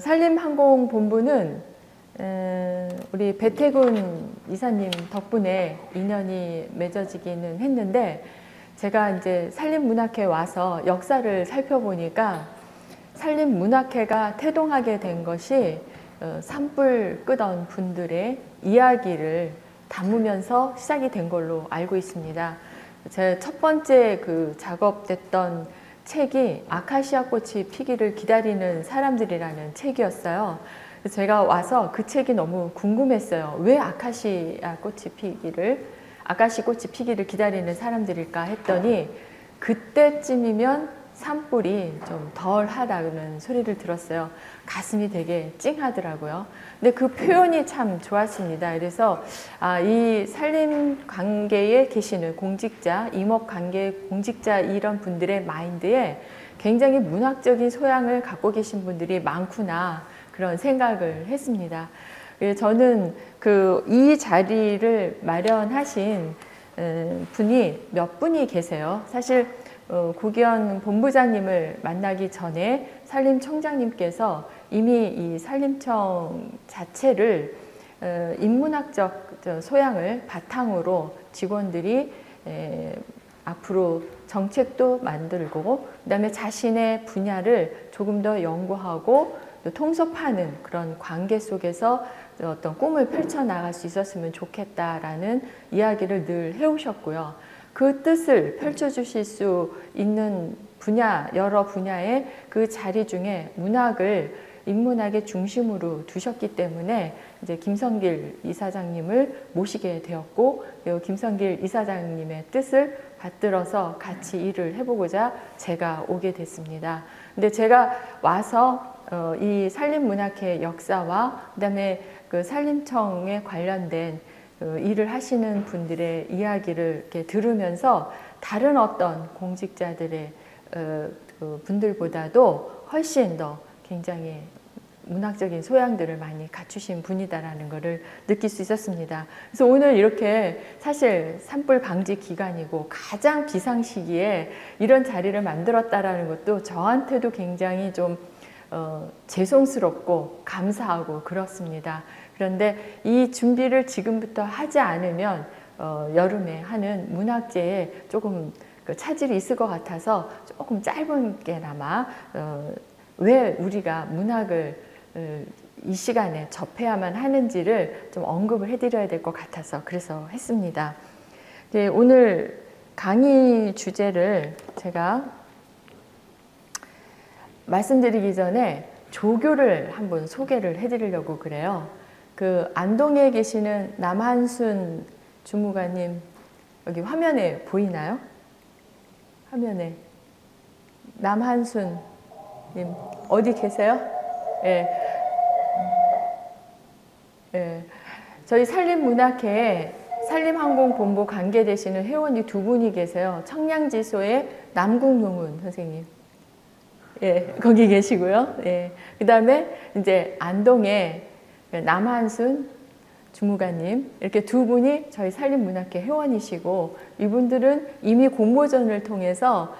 산림항공본부는 우리 배태군 이사님 덕분에 인연이 맺어지기는 했는데, 제가 이제 산림문학회 와서 역사를 살펴보니까 산림문학회가 태동하게 된 것이 산불 끄던 분들의 이야기를 담으면서 시작이 된 걸로 알고 있습니다. 제 첫 번째 그 작업됐던 책이 아카시아 꽃이 피기를 기다리는 사람들이라는 책이었어요. 그래서 제가 와서 그 책이 너무 궁금했어요. 왜 아카시아 꽃이 피기를 기다리는 사람들일까 했더니, 그때쯤이면 산불이 좀 덜 하다는 소리를 들었어요. 가슴이 되게 찡하더라고요. 근데 그 표현이 참 좋았습니다. 그래서 이 산림 관계에 계시는 공직자, 임업 관계 공직자 이런 분들의 마인드에 굉장히 문학적인 소양을 갖고 계신 분들이 많구나, 그런 생각을 했습니다. 저는 이 자리를 마련하신 분이 몇 분이 계세요. 사실 고기현 본부장님을 만나기 전에 산림청장님께서 이미 이 산림청 자체를 인문학적 소양을 바탕으로 직원들이 앞으로 정책도 만들고, 그다음에 자신의 분야를 조금 더 연구하고 통섭하는 그런 관계 속에서 어떤 꿈을 펼쳐나갈 수 있었으면 좋겠다라는 이야기를 늘 해오셨고요. 그 뜻을 펼쳐주실 수 있는 분야, 여러 분야의 그 자리 중에 문학을 인문학의 중심으로 두셨기 때문에 이제 김성길 이사장님을 모시게 되었고, 김성길 이사장님의 뜻을 받들어서 같이 일을 해보고자 제가 오게 됐습니다. 근데 제가 와서 이 산림문학회 역사와 그다음에 그 산림청에 관련된 일을 하시는 분들의 이야기를 이렇게 들으면서 다른 어떤 공직자들의 분들보다도 훨씬 더 굉장히 문학적인 소양들을 많이 갖추신 분이다라는 것을 느낄 수 있었습니다. 그래서 오늘 이렇게 사실 산불 방지 기간이고 가장 비상 시기에 이런 자리를 만들었다라는 것도 저한테도 굉장히 좀 죄송스럽고 감사하고 그렇습니다. 그런데 이 준비를 지금부터 하지 않으면 여름에 하는 문학제에 조금 차질이 있을 것 같아서 조금 짧은 게나마 왜 우리가 문학을 이 시간에 접해야만 하는지를 좀 언급을 해드려야 될 것 같아서 그래서 했습니다. 네, 오늘 강의 주제를 제가 말씀드리기 전에 조교를 한번 소개를 해드리려고 그래요. 그 안동에 계시는 남한순 주무관님, 여기 화면에 보이나요? 화면에 남한순님 어디 계세요? 예. 예. 저희 산림문학회에 산림항공본부 관계되시는 회원이 두 분이 계세요. 청량지소의 남궁농은 선생님, 예, 거기 계시고요. 예. 그 다음에 이제 안동에 남한순 주무관님, 이렇게 두 분이 저희 산림문학회 회원이시고, 이분들은 이미 공모전을 통해서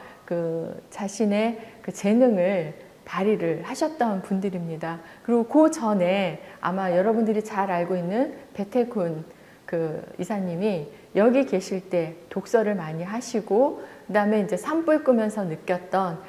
자신의 재능을 발휘를 하셨던 분들입니다. 그리고 그 전에 아마 여러분들이 잘 알고 있는 배태군 이사님이 여기 계실 때 독서를 많이 하시고, 그 다음에 이제 산불 끄면서 느꼈던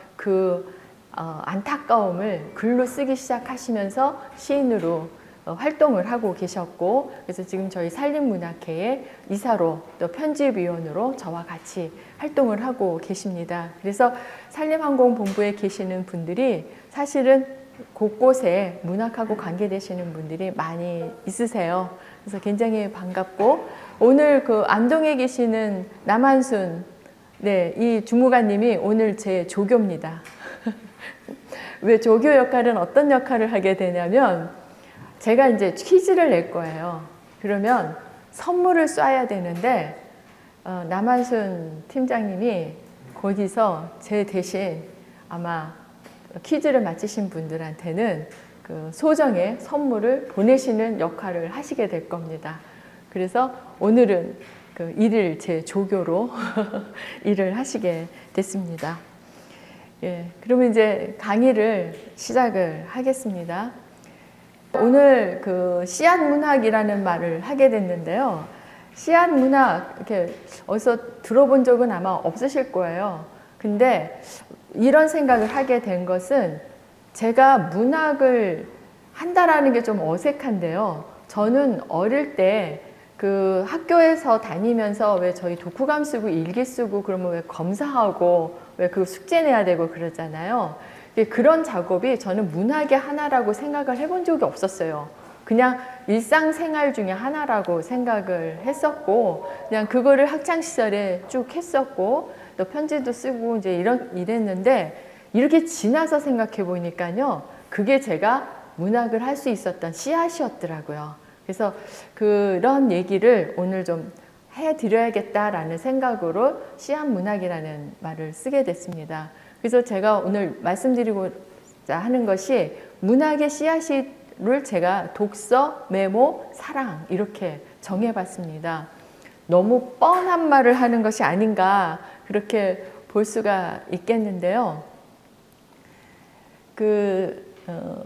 안타까움을 글로 쓰기 시작하시면서 시인으로 활동을 하고 계셨고, 그래서 지금 저희 산림문학회의 이사로 또 편집위원으로 저와 같이 활동을 하고 계십니다. 그래서 산림항공본부에 계시는 분들이 사실은 곳곳에 문학하고 관계되시는 분들이 많이 있으세요. 그래서 굉장히 반갑고, 오늘 안동에 계시는 남한순, 네, 이 주무관님이 오늘 제 조교입니다. 왜 조교 역할은 어떤 역할을 하게 되냐면, 제가 이제 퀴즈를 낼 거예요. 그러면 선물을 쏴야 되는데, 남한순 팀장님이 거기서 제 대신 아마 퀴즈를 맞히신 분들한테는 소정의 선물을 보내시는 역할을 하시게 될 겁니다. 그래서 오늘은 일일 제 조교로 일을 하시게 됐습니다. 예, 그러면 이제 강의를 시작을 하겠습니다. 오늘 그 씨앗 문학이라는 말을 하게 됐는데요. 씨앗 문학 이렇게 어디서 들어본 적은 아마 없으실 거예요. 근데 이런 생각을 하게 된 것은 제가 문학을 한다라는 게 좀 어색한데요. 저는 어릴 때 그 학교에서 다니면서 왜 저희 독후감 쓰고 일기 쓰고 그러면 왜 검사하고 왜 그 숙제 내야 되고 그러잖아요. 그런 작업이 저는 문학의 하나라고 생각을 해본 적이 없었어요. 그냥 일상생활 중에 하나라고 생각을 했었고, 그냥 그거를 학창시절에 쭉 했었고, 또 편지도 쓰고 이제 이랬는데, 이렇게 지나서 생각해 보니까요, 그게 제가 문학을 할 수 있었던 씨앗이었더라고요. 그래서 그런 얘기를 오늘 좀 해드려야겠다라는 생각으로 씨앗 문학이라는 말을 쓰게 됐습니다. 그래서 제가 오늘 말씀드리고자 하는 것이 문학의 씨앗을 제가 독서, 메모, 사랑 이렇게 정해봤습니다. 너무 뻔한 말을 하는 것이 아닌가 그렇게 볼 수가 있겠는데요.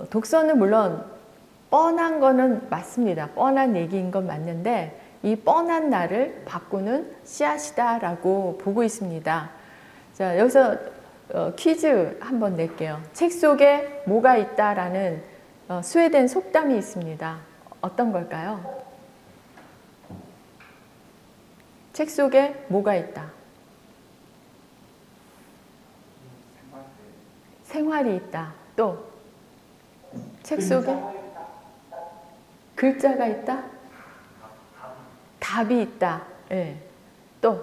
독서는 물론 뻔한 거는 맞습니다. 뻔한 얘기인 건 맞는데 이 뻔한 나를 바꾸는 씨앗이다라고 보고 있습니다. 자, 여기서 퀴즈 한번 낼게요. 책 속에 뭐가 있다라는 스웨덴 속담이 있습니다. 어떤 걸까요? 책 속에 뭐가 있다? 생활이 있다. 또 책 속에 글자가 있다? 답이 있다. 네. 또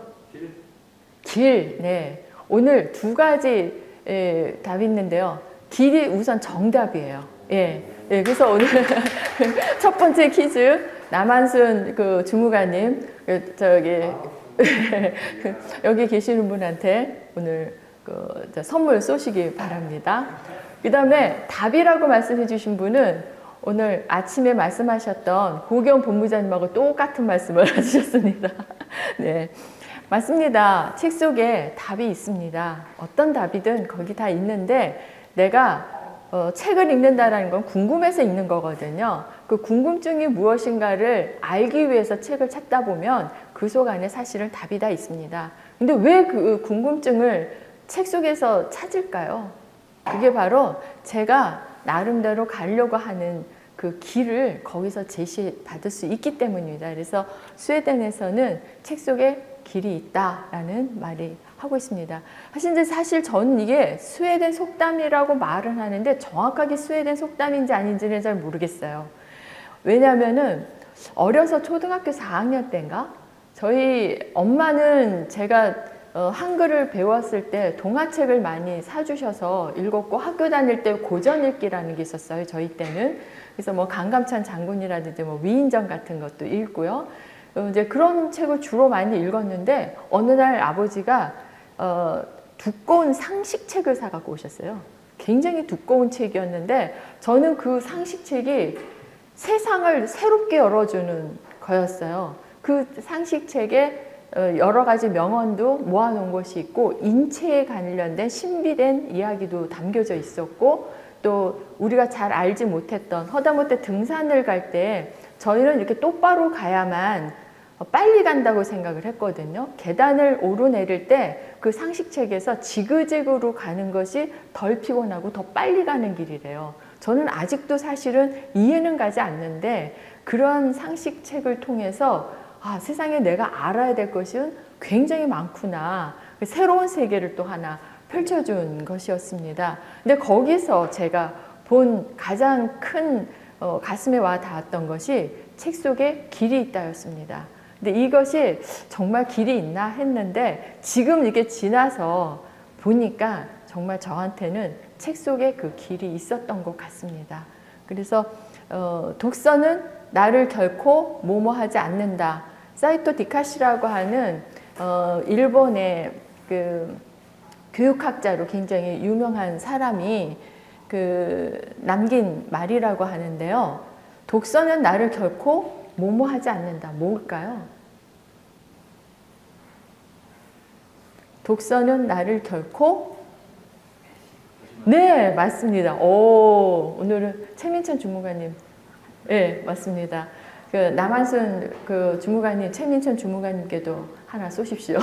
길. 네. 오늘 두 가지 답이 있는데요. 길이 우선 정답이에요. 예. 예. 그래서 오늘 첫 번째 퀴즈 남한순 그 주무관님 여기 계시는 분한테 오늘 선물 쏘시기 바랍니다. 그 다음에 답이라고 말씀해 주신 분은 오늘 아침에 말씀하셨던 고경 본부장님하고 똑같은 말씀을 해주셨습니다. 네, 맞습니다. 책 속에 답이 있습니다. 어떤 답이든 거기 다 있는데 내가 책을 읽는다는 건 궁금해서 읽는 거거든요. 그 궁금증이 무엇인가를 알기 위해서 책을 찾다 보면 그 속 안에 사실은 답이 다 있습니다. 근데 왜 그 궁금증을 책 속에서 찾을까요? 그게 바로 제가 나름대로 가려고 하는 그 길을 거기서 제시받을 수 있기 때문입니다. 그래서 스웨덴에서는 책 속에 길이 있다라는 말이 하고 있습니다. 사실 저는 이게 스웨덴 속담이라고 말은 하는데 정확하게 스웨덴 속담인지 아닌지는 잘 모르겠어요. 왜냐하면은 어려서 초등학교 4학년 때인가? 저희 엄마는 제가 한글을 배웠을 때 동화책을 많이 사주셔서 읽었고 학교 다닐 때 고전 읽기라는 게 있었어요. 저희 때는. 그래서 뭐 강감찬 장군이라든지 뭐 위인전 같은 것도 읽고요. 이제 그런 책을 주로 많이 읽었는데 어느 날 아버지가 두꺼운 상식책을 사갖고 오셨어요. 굉장히 두꺼운 책이었는데 저는 그 상식책이 세상을 새롭게 열어주는 거였어요. 그 상식책에 여러 가지 명언도 모아놓은 것이 있고 인체에 관련된 신비된 이야기도 담겨져 있었고 또 우리가 잘 알지 못했던 허다못해 등산을 갈 때 저희는 이렇게 똑바로 가야만 빨리 간다고 생각을 했거든요. 계단을 오르내릴 때 그 상식책에서 지그재그로 가는 것이 덜 피곤하고 더 빨리 가는 길이래요. 저는 아직도 사실은 이해는 가지 않는데 그런 상식책을 통해서 세상에 내가 알아야 될 것은 굉장히 많구나. 새로운 세계를 또 하나 펼쳐준 것이었습니다. 근데 거기서 제가 본 가장 큰 가슴에 와 닿았던 것이 책 속에 길이 있다였습니다. 근데 이것이 정말 길이 있나 했는데 지금 이게 지나서 보니까 정말 저한테는 책 속에 그 길이 있었던 것 같습니다. 그래서 독서는 나를 결코 모모하지 않는다. 사이토 디카시라고 하는 일본의 그 교육학자로 굉장히 유명한 사람이 남긴 말이라고 하는데요. 독서는 나를 결코 모모하지 않는다. 뭘까요? 독서는 나를 결코 네, 맞습니다. 오, 오늘은 최민천 주무관님. 네, 맞습니다. 그 남한순 그 주무관님, 최민천 주무관님께도 하나 쏘십시오.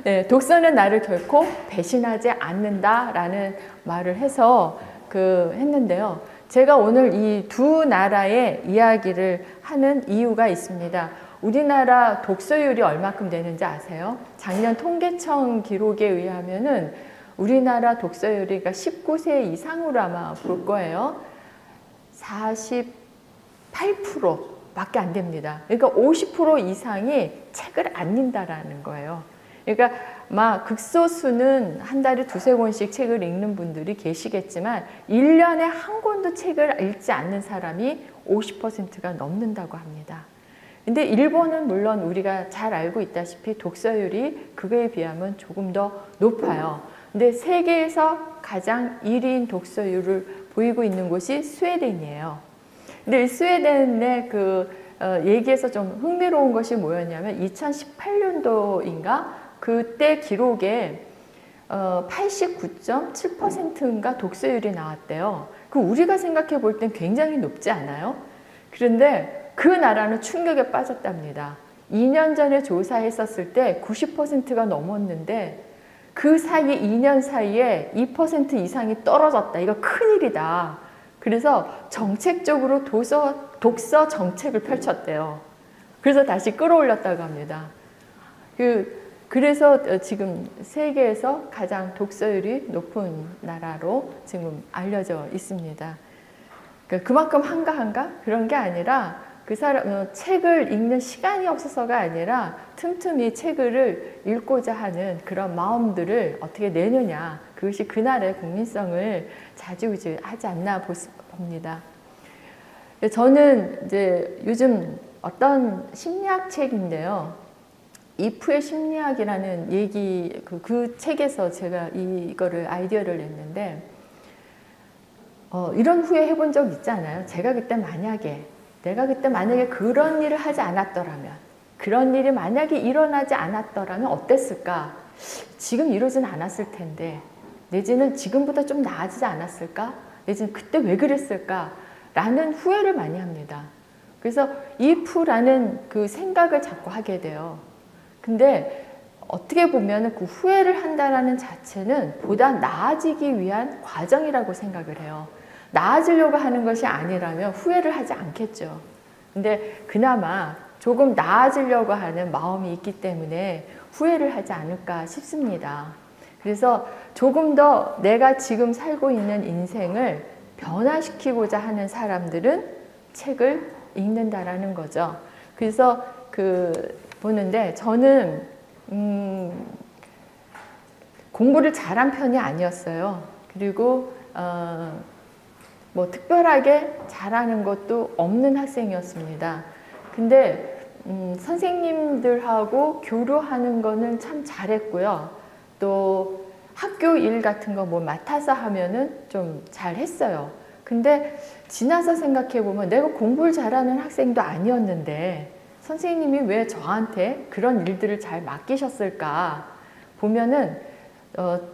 네, 독서는 나를 결코 배신하지 않는다라는 말을 해서 했는데요. 제가 오늘 이 두 나라의 이야기를 하는 이유가 있습니다. 우리나라 독서율이 얼마큼 되는지 아세요? 작년 통계청 기록에 의하면은 우리나라 독서율이 19세 이상으로 아마 볼 거예요. 48%밖에 안 됩니다. 그러니까 50% 이상이 책을 안 읽는다라는 거예요. 그러니까 막 극소수는 한 달에 두세 권씩 책을 읽는 분들이 계시겠지만 1년에 한 권도 책을 읽지 않는 사람이 50%가 넘는다고 합니다. 근데 일본은 물론 우리가 잘 알고 있다시피 독서율이 그거에 비하면 조금 더 높아요. 근데 세계에서 가장 1위인 독서율을 보이고 있는 곳이 스웨덴이에요. 근데 이 스웨덴의 얘기에서 좀 흥미로운 것이 뭐였냐면 2018년도인가 그때 기록에 89.7%인가 독서율이 나왔대요. 그 우리가 생각해 볼 땐 굉장히 높지 않아요? 그런데 그 나라는 충격에 빠졌답니다. 2년 전에 조사했었을 때 90%가 넘었는데 그 사이 2년 사이에 2% 이상이 떨어졌다. 이거 큰일이다. 그래서 정책적으로 독서 정책을 펼쳤대요. 그래서 다시 끌어올렸다고 합니다. 그래서 지금 세계에서 가장 독서율이 높은 나라로 지금 알려져 있습니다. 그만큼 한가한가? 그런 게 아니라 그 사람 책을 읽는 시간이 없어서가 아니라 틈틈이 책을 읽고자 하는 그런 마음들을 어떻게 내느냐, 그것이 그 나라의 국민성을 좌지우지하지 않나 봅니다. 저는 이제 요즘 어떤 심리학 책인데요, 이프의 심리학이라는 얘기 그 책에서 제가 이거를 아이디어를 냈는데 이런 후회 해본 적 있지 않아요? 내가 그때 만약에 그런 일을 하지 않았더라면, 그런 일이 만약에 일어나지 않았더라면 어땠을까? 지금 이러진 않았을 텐데, 내지는 지금보다 좀 나아지지 않았을까? 내지는 그때 왜 그랬을까? 라는 후회를 많이 합니다. 그래서 if라는 그 생각을 자꾸 하게 돼요. 근데 어떻게 보면 그 후회를 한다는 자체는 보다 나아지기 위한 과정이라고 생각을 해요. 나아지려고 하는 것이 아니라면 후회를 하지 않겠죠. 근데 그나마 조금 나아지려고 하는 마음이 있기 때문에 후회를 하지 않을까 싶습니다. 그래서 조금 더 내가 지금 살고 있는 인생을 변화시키고자 하는 사람들은 책을 읽는다라는 거죠. 그래서 보는데 저는 공부를 잘한 편이 아니었어요. 그리고 뭐 특별하게 잘하는 것도 없는 학생이었습니다. 근데 선생님들하고 교류하는 거는 참 잘했고요. 또 학교 일 같은 거 뭐 맡아서 하면은 좀 잘했어요. 근데 지나서 생각해 보면 내가 공부를 잘하는 학생도 아니었는데 선생님이 왜 저한테 그런 일들을 잘 맡기셨을까 보면은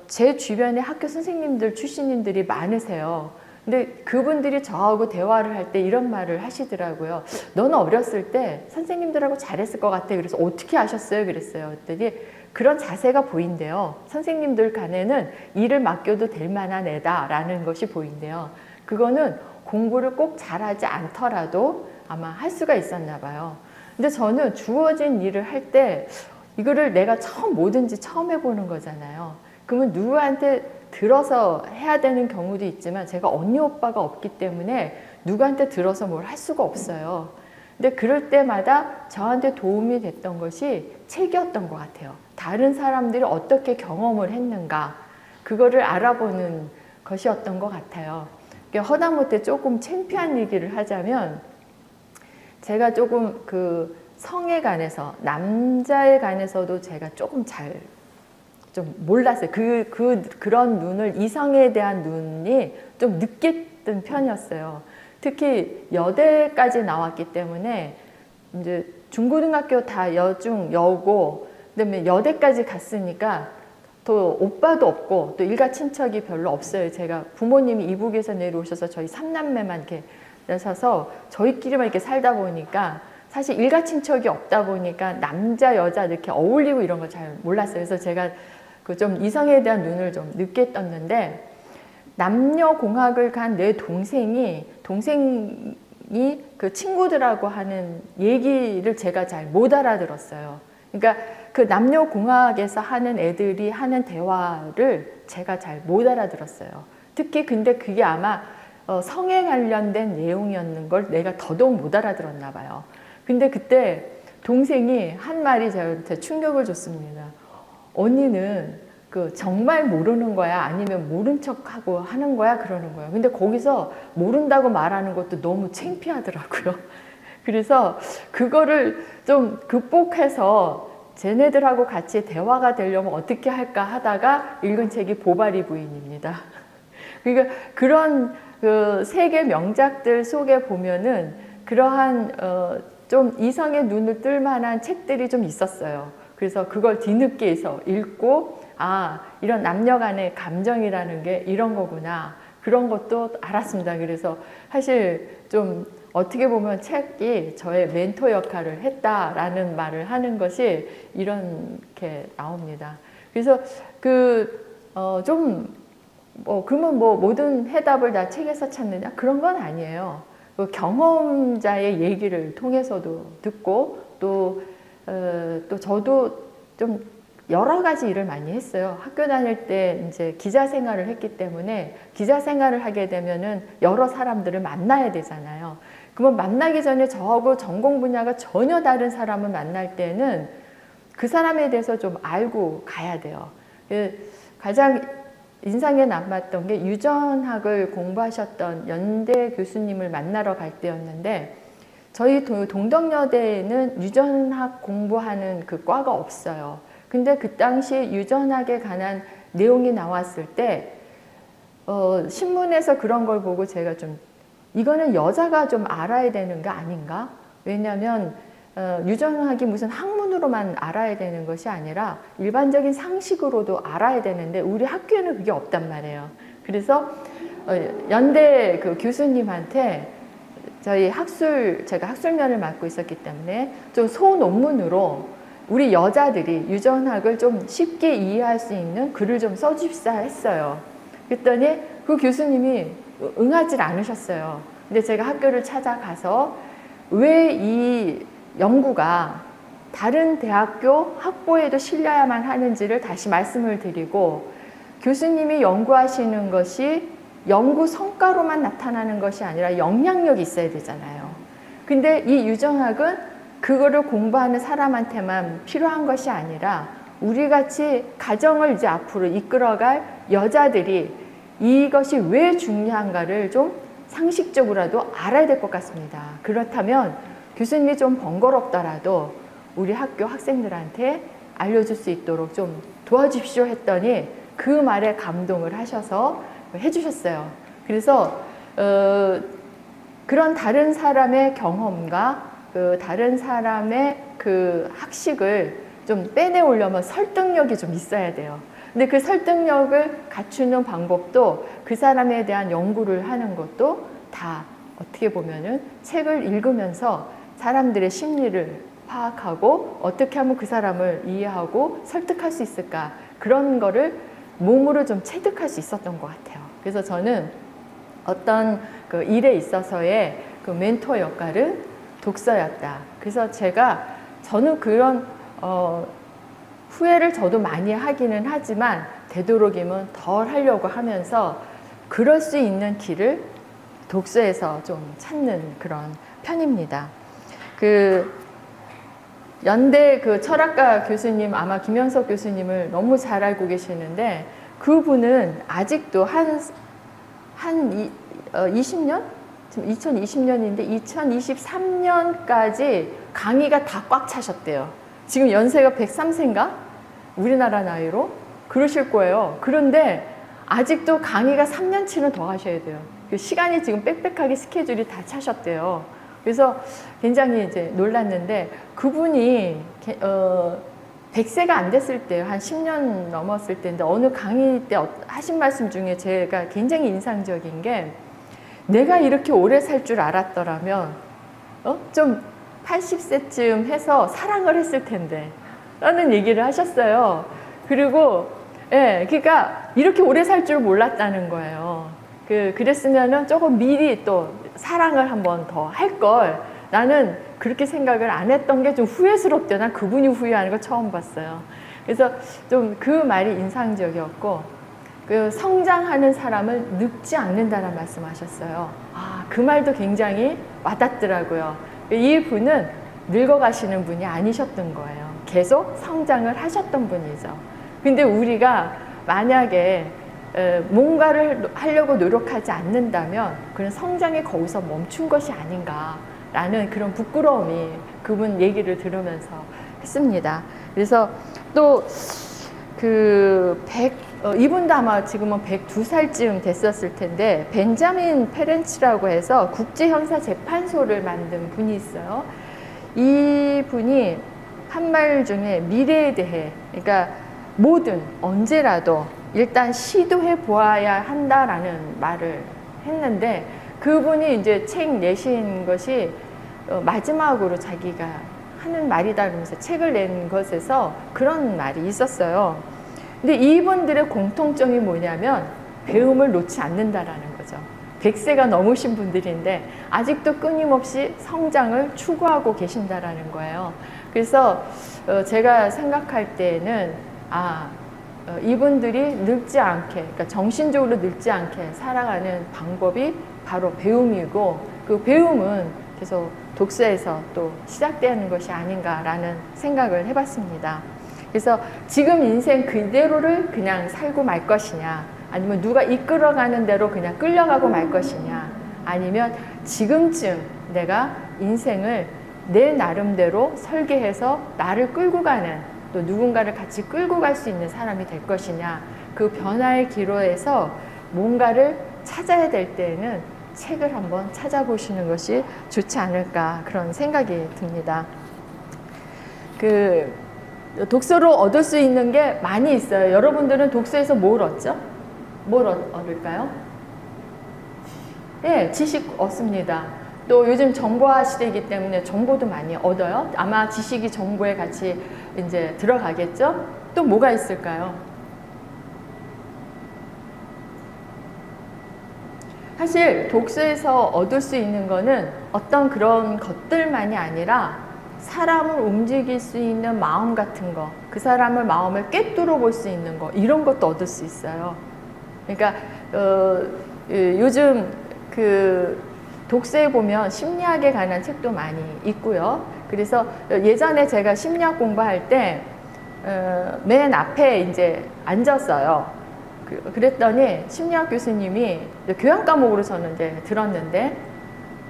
제 주변에 학교 선생님들 출신인들이 많으세요. 근데 그분들이 저하고 대화를 할 때 이런 말을 하시더라고요. 너는 어렸을 때 선생님들하고 잘했을 것 같아. 그래서 어떻게 아셨어요? 그랬어요. 그랬더니 그런 자세가 보인대요. 선생님들 간에는 일을 맡겨도 될 만한 애다라는 것이 보인대요. 그거는 공부를 꼭 잘하지 않더라도 아마 할 수가 있었나 봐요. 근데 저는 주어진 일을 할 때 이거를 내가 뭐든지 처음 해보는 거잖아요. 그러면 누구한테 들어서 해야 되는 경우도 있지만 제가 언니 오빠가 없기 때문에 누구한테 들어서 뭘 할 수가 없어요. 근데 그럴 때마다 저한테 도움이 됐던 것이 책이었던 것 같아요. 다른 사람들이 어떻게 경험을 했는가 그거를 알아보는 것이었던 것 같아요. 허다못해 조금 창피한 얘기를 하자면 제가 조금 성에 관해서 남자에 관해서도 제가 조금 좀 몰랐어요. 그런 눈을 이성에 대한 눈이 좀 늦게 뜬 편이었어요. 특히 여대까지 나왔기 때문에 이제 중고등학교 다 여중 여고 그다음에 여대까지 갔으니까 또 오빠도 없고 또 일가 친척이 별로 없어요. 제가 부모님이 이북에서 내려오셔서 저희 삼남매만 이렇게 내셔서 저희끼리만 이렇게 살다 보니까 사실 일가 친척이 없다 보니까 남자 여자 이렇게 어울리고 이런 거 잘 몰랐어요. 그래서 제가 그 좀 이성에 대한 눈을 좀 늦게 떴는데 남녀 공학을 간 내 동생이 그 친구들하고 하는 얘기를 제가 잘 못 알아들었어요. 그러니까 그 남녀 공학에서 하는 애들이 하는 대화를 제가 잘 못 알아들었어요. 특히 근데 그게 아마 성에 관련된 내용이었는 걸 내가 더더욱 못 알아들었나 봐요. 근데 그때 동생이 한 말이 저한테 충격을 줬습니다. 언니는 그 정말 모르는 거야? 아니면 모른 척하고 하는 거야? 그러는 거예요. 근데 거기서 모른다고 말하는 것도 너무 창피하더라고요. 그래서 그거를 좀 극복해서 쟤네들하고 같이 대화가 되려면 어떻게 할까 하다가 읽은 책이 보바리 부인입니다. 그러니까 그런 그 세계 명작들 속에 보면은 그러한 좀 이성의 눈을 뜰 만한 책들이 좀 있었어요. 그래서 그걸 뒤늦게서 읽고 아, 이런 남녀 간의 감정이라는 게 이런 거구나. 그런 것도 알았습니다. 그래서 사실 좀 어떻게 보면 책이 저의 멘토 역할을 했다라는 말을 하는 것이 이렇게 나옵니다. 그래서 그러면 뭐 모든 해답을 다 책에서 찾느냐? 그런 건 아니에요. 그 경험자의 얘기를 통해서도 듣고 또 저도 좀 여러 가지 일을 많이 했어요. 학교 다닐 때 이제 기자 생활을 했기 때문에 기자 생활을 하게 되면은 여러 사람들을 만나야 되잖아요. 그러면 만나기 전에 저하고 전공 분야가 전혀 다른 사람을 만날 때는 그 사람에 대해서 좀 알고 가야 돼요. 가장 인상에 남았던 게 유전학을 공부하셨던 연대 교수님을 만나러 갈 때였는데 저희 동덕여대에는 유전학 공부하는 그 과가 없어요. 근데 그 당시에 유전학에 관한 내용이 나왔을 때 신문에서 그런 걸 보고 제가 좀 이거는 여자가 좀 알아야 되는 거 아닌가? 왜냐하면 유전학이 무슨 학문으로만 알아야 되는 것이 아니라 일반적인 상식으로도 알아야 되는데 우리 학교에는 그게 없단 말이에요. 그래서 연대 그 교수님한테 제가 학술면을 맡고 있었기 때문에 좀 소논문으로 우리 여자들이 유전학을 좀 쉽게 이해할 수 있는 글을 좀 써줍시다 했어요. 그랬더니 그 교수님이 응하지 않으셨어요. 근데 제가 학교를 찾아가서 왜 이 연구가 다른 대학교 학보에도 실려야만 하는지를 다시 말씀을 드리고 교수님이 연구하시는 것이 연구 성과로만 나타나는 것이 아니라 영향력이 있어야 되잖아요. 근데 이 유전학은 그거를 공부하는 사람한테만 필요한 것이 아니라 우리 같이 가정을 이제 앞으로 이끌어갈 여자들이 이것이 왜 중요한가를 좀 상식적으로라도 알아야 될 것 같습니다. 그렇다면 교수님이 좀 번거롭더라도 우리 학교 학생들한테 알려줄 수 있도록 좀 도와주십시오 했더니 그 말에 감동을 하셔서 해주셨어요. 그래서 그런 다른 사람의 경험과 그 다른 사람의 그 학식을 좀 빼내오려면 설득력이 좀 있어야 돼요. 근데 그 설득력을 갖추는 방법도 그 사람에 대한 연구를 하는 것도 다 어떻게 보면은 책을 읽으면서 사람들의 심리를 파악하고 어떻게 하면 그 사람을 이해하고 설득할 수 있을까 그런 거를 몸으로 좀 체득할 수 있었던 것 같아요. 그래서 저는 어떤 그 일에 있어서의 그 멘토 역할은 독서였다. 그래서 저는 그런 후회를 저도 많이 하기는 하지만 되도록이면 덜 하려고 하면서 그럴 수 있는 길을 독서에서 좀 찾는 그런 편입니다. 그 연대 그 철학과 교수님 아마 김현석 교수님을 너무 잘 알고 계시는데 그분은 아직도 한 20년? 지금 2020년인데 2023년까지 강의가 다 꽉 차셨대요. 지금 연세가 103세인가? 우리나라 나이로? 그러실 거예요. 그런데 아직도 강의가 3년치는 더 하셔야 돼요. 시간이 지금 빽빽하게 스케줄이 다 차셨대요. 그래서 굉장히 이제 놀랐는데 그분이 100세가 안 됐을 때, 한 10년 넘었을 때인데, 어느 강의 때 하신 말씀 중에 제가 굉장히 인상적인 게, 내가 이렇게 오래 살 줄 알았더라면, 좀 80세쯤 해서 사랑을 했을 텐데, 라는 얘기를 하셨어요. 그리고, 예, 그러니까 이렇게 오래 살 줄 몰랐다는 거예요. 그랬으면은 조금 미리 또 사랑을 한 번 더 할 걸. 나는 그렇게 생각을 안 했던 게 좀 후회스럽대. 난 그분이 후회하는 거 처음 봤어요. 그래서 좀 그 말이 인상적이었고, 그 성장하는 사람을 늙지 않는다는 말씀하셨어요. 아, 그 말도 굉장히 와닿더라고요. 이 분은 늙어가시는 분이 아니셨던 거예요. 계속 성장을 하셨던 분이죠. 근데 우리가 만약에 뭔가를 하려고 노력하지 않는다면 그런 성장이 거기서 멈춘 것이 아닌가라는 그런 부끄러움이 그분 얘기를 들으면서 했습니다. 그래서 또 이분도 아마 지금은 102살쯤 됐었을 텐데, 벤자민 페렌치라고 해서 국제형사재판소를 만든 분이 있어요. 이 분이 한 말 중에 미래에 대해, 그러니까 뭐든 언제라도 일단 시도해 보아야 한다라는 말을 했는데, 그분이 이제 책 내신 것이 마지막으로 자기가 하는 말이다 그러면서 책을 낸 것에서 그런 말이 있었어요. 근데 이분들의 공통점이 뭐냐면 배움을 놓지 않는다라는 거죠. 100세가 넘으신 분들인데 아직도 끊임없이 성장을 추구하고 계신다라는 거예요. 그래서 제가 생각할 때는 이분들이 늙지 않게, 그러니까 정신적으로 늙지 않게 살아가는 방법이 바로 배움이고, 그 배움은 계속 독서에서 또 시작되는 것이 아닌가라는 생각을 해봤습니다. 그래서 지금 인생 그대로를 그냥 살고 말 것이냐, 아니면 누가 이끌어가는 대로 그냥 끌려가고 말 것이냐, 아니면 지금쯤 내가 인생을 내 나름대로 설계해서 나를 끌고 가는, 또 누군가를 같이 끌고 갈 수 있는 사람이 될 것이냐, 그 변화의 기로에서 뭔가를 찾아야 될 때에는 책을 한번 찾아보시는 것이 좋지 않을까, 그런 생각이 듭니다. 독서로 얻을 수 있는 게 많이 있어요. 여러분들은 독서에서 뭘 얻죠? 뭘 얻을까요? 네, 지식 얻습니다. 또 요즘 정보화 시대이기 때문에 정보도 많이 얻어요. 아마 지식이 정보에 같이 이제 들어가겠죠? 또 뭐가 있을까요? 사실 독서에서 얻을 수 있는 거는 어떤 그런 것들만이 아니라 사람을 움직일 수 있는 마음 같은 거, 그 사람의 마음을 꿰뚫어 볼 수 있는 거, 이런 것도 얻을 수 있어요. 그러니까 요즘 독서에 보면 심리학에 관한 책도 많이 있고요. 그래서 예전에 제가 심리학 공부할 때 맨 앞에 이제 앉았어요. 그랬더니 심리학 교수님이 교양 과목으로 저는 이제 들었는데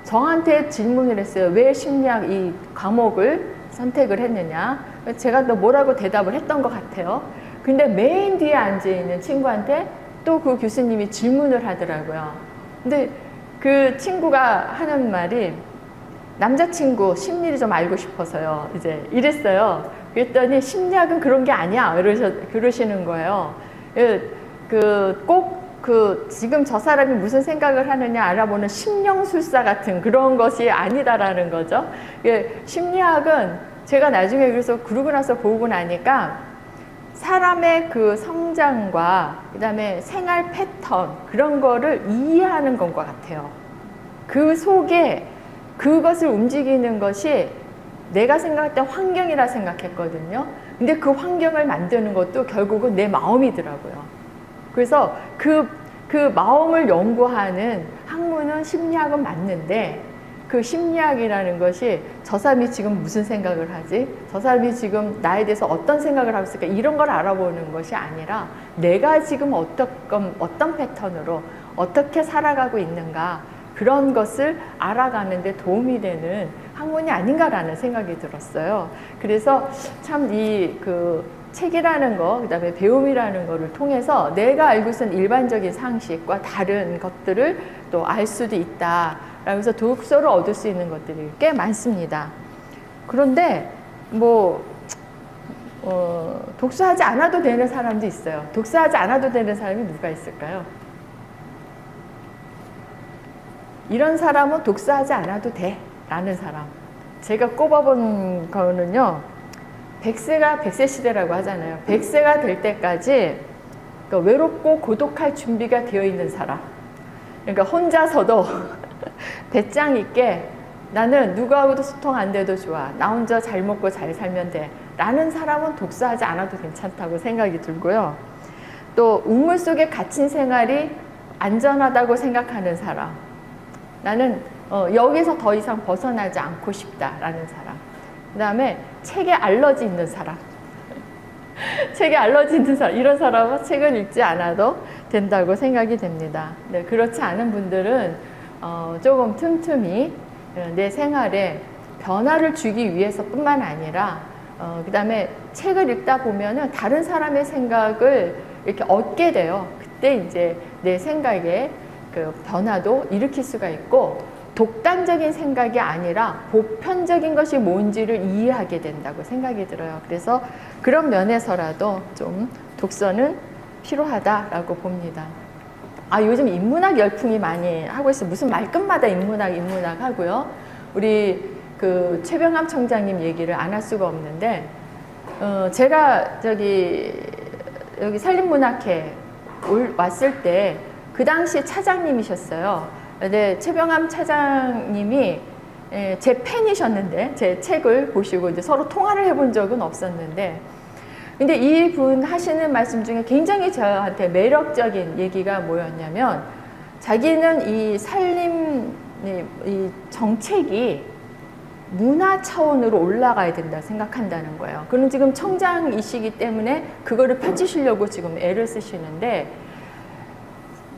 저한테 질문을 했어요. 왜 심리학 이 과목을 선택을 했느냐? 제가 또 뭐라고 대답을 했던 것 같아요. 근데 맨 뒤에 앉아있는 친구한테 또 그 교수님이 질문을 하더라고요. 근데 그 친구가 하는 말이 남자친구 심리를 좀 알고 싶어서요. 이제 이랬어요. 그랬더니 심리학은 그런 게 아니야. 그러시는 거예요. 지금 저 사람이 무슨 생각을 하느냐 알아보는 심령술사 같은 그런 것이 아니다라는 거죠. 심리학은 제가 나중에 그래서 그러고 나서 보고 나니까 사람의 그 성장과 그 다음에 생활 패턴, 그런 거를 이해하는 것과 같아요. 그 속에 그것을 움직이는 것이 내가 생각할 때 환경이라 생각했거든요. 근데 그 환경을 만드는 것도 결국은 내 마음이더라고요. 그래서 그 마음을 연구하는 학문은 심리학은 맞는데, 그 심리학이라는 것이 저 사람이 지금 무슨 생각을 하지? 저 사람이 지금 나에 대해서 어떤 생각을 하고 있을까? 이런 걸 알아보는 것이 아니라 내가 지금 어떤 패턴으로 어떻게 살아가고 있는가, 그런 것을 알아가는 데 도움이 되는 학문이 아닌가라는 생각이 들었어요. 그래서 참 책이라는 거, 그 다음에 배움이라는 거를 통해서 내가 알고 있는 일반적인 상식과 다른 것들을 또 알 수도 있다. 그래서 독서를 얻을 수 있는 것들이 꽤 많습니다. 그런데 독서하지 않아도 되는 사람도 있어요. 독서하지 않아도 되는 사람이 누가 있을까요? 이런 사람은 독서하지 않아도 돼 라는 사람. 제가 꼽아본 거는요, 100세 시대라고 하잖아요. 100세가 될 때까지 외롭고 고독할 준비가 되어 있는 사람. 그러니까 혼자서도 배짱 있게 나는 누구하고도 소통 안 돼도 좋아. 나 혼자 잘 먹고 잘 살면 돼. 라는 사람은 독서하지 않아도 괜찮다고 생각이 들고요. 또 우물 속에 갇힌 생활이 안전하다고 생각하는 사람. 나는 여기서 더 이상 벗어나지 않고 싶다라는 사람. 그 다음에 책에 알러지 있는 사람. 책에 알러지 있는 사람. 이런 사람은 책을 읽지 않아도 된다고 생각이 됩니다. 네, 그렇지 않은 분들은 조금 틈틈이 내 생활에 변화를 주기 위해서뿐만 아니라 그 다음에 책을 읽다 보면은 다른 사람의 생각을 이렇게 얻게 돼요. 그때 이제 내 생각에 그 변화도 일으킬 수가 있고, 독단적인 생각이 아니라 보편적인 것이 뭔지를 이해하게 된다고 생각이 들어요. 그래서 그런 면에서라도 좀 독서는 필요하다라고 봅니다. 요즘 인문학 열풍이 많이 하고 있어요. 무슨 말끝마다 인문학 하고요. 우리 그 최병암 청장님 얘기를 안 할 수가 없는데, 제가 여기 산림문학회 왔을 때 그 당시 차장님이셨어요. 근데 최병암 차장님이 제 팬이셨는데, 제 책을 보시고 이제 서로 통화를 해본 적은 없었는데, 근데 이분 하시는 말씀 중에 굉장히 저한테 매력적인 얘기가 뭐였냐면, 자기는 이 산림 이 정책이 문화 차원으로 올라가야 된다 생각한다는 거예요. 그럼 지금 청장이시기 때문에 그거를 펼치시려고 지금 애를 쓰시는데,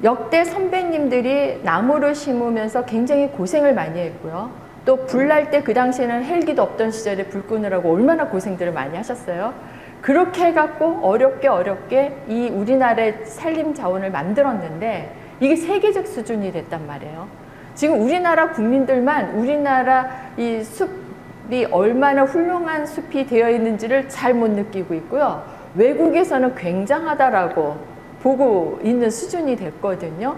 역대 선배님들이 나무를 심으면서 굉장히 고생을 많이 했고요. 또 불 날 때 그 당시에는 헬기도 없던 시절에 불 끄느라고 얼마나 고생들을 많이 하셨어요. 그렇게 해갖고 어렵게 이 우리나라의 산림 자원을 만들었는데, 이게 세계적 수준이 됐단 말이에요. 지금 우리나라 국민들만 우리나라 이 숲이 얼마나 훌륭한 숲이 되어 있는지를 잘 못 느끼고 있고요. 외국에서는 굉장하다라고 보고 있는 수준이 됐거든요.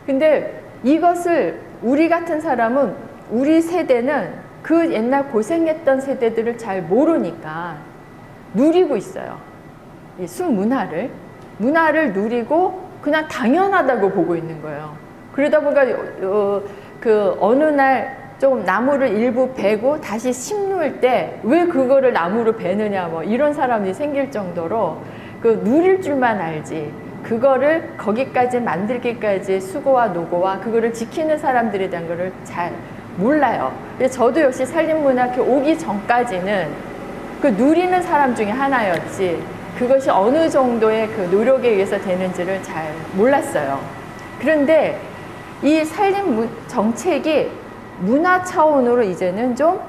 근데 이것을 우리 같은 사람은, 우리 세대는 그 옛날 고생했던 세대들을 잘 모르니까 누리고 있어요. 이 숲 문화를 누리고 그냥 당연하다고 보고 있는 거예요. 그러다 보니까 어느 날 좀 나무를 일부 베고 다시 심을 때 왜 그거를 나무로 베느냐, 뭐 이런 사람이 생길 정도로 그 누릴 줄만 알지, 그거를 거기까지 만들기까지 수고와 노고와 그거를 지키는 사람들에 대한 거를 잘 몰라요. 저도 역시 산림문학회 오기 전까지는 그 누리는 사람 중에 하나였지, 그것이 어느 정도의 그 노력에 의해서 되는지를 잘 몰랐어요. 그런데 이 산림 정책이 문화 차원으로 이제는 좀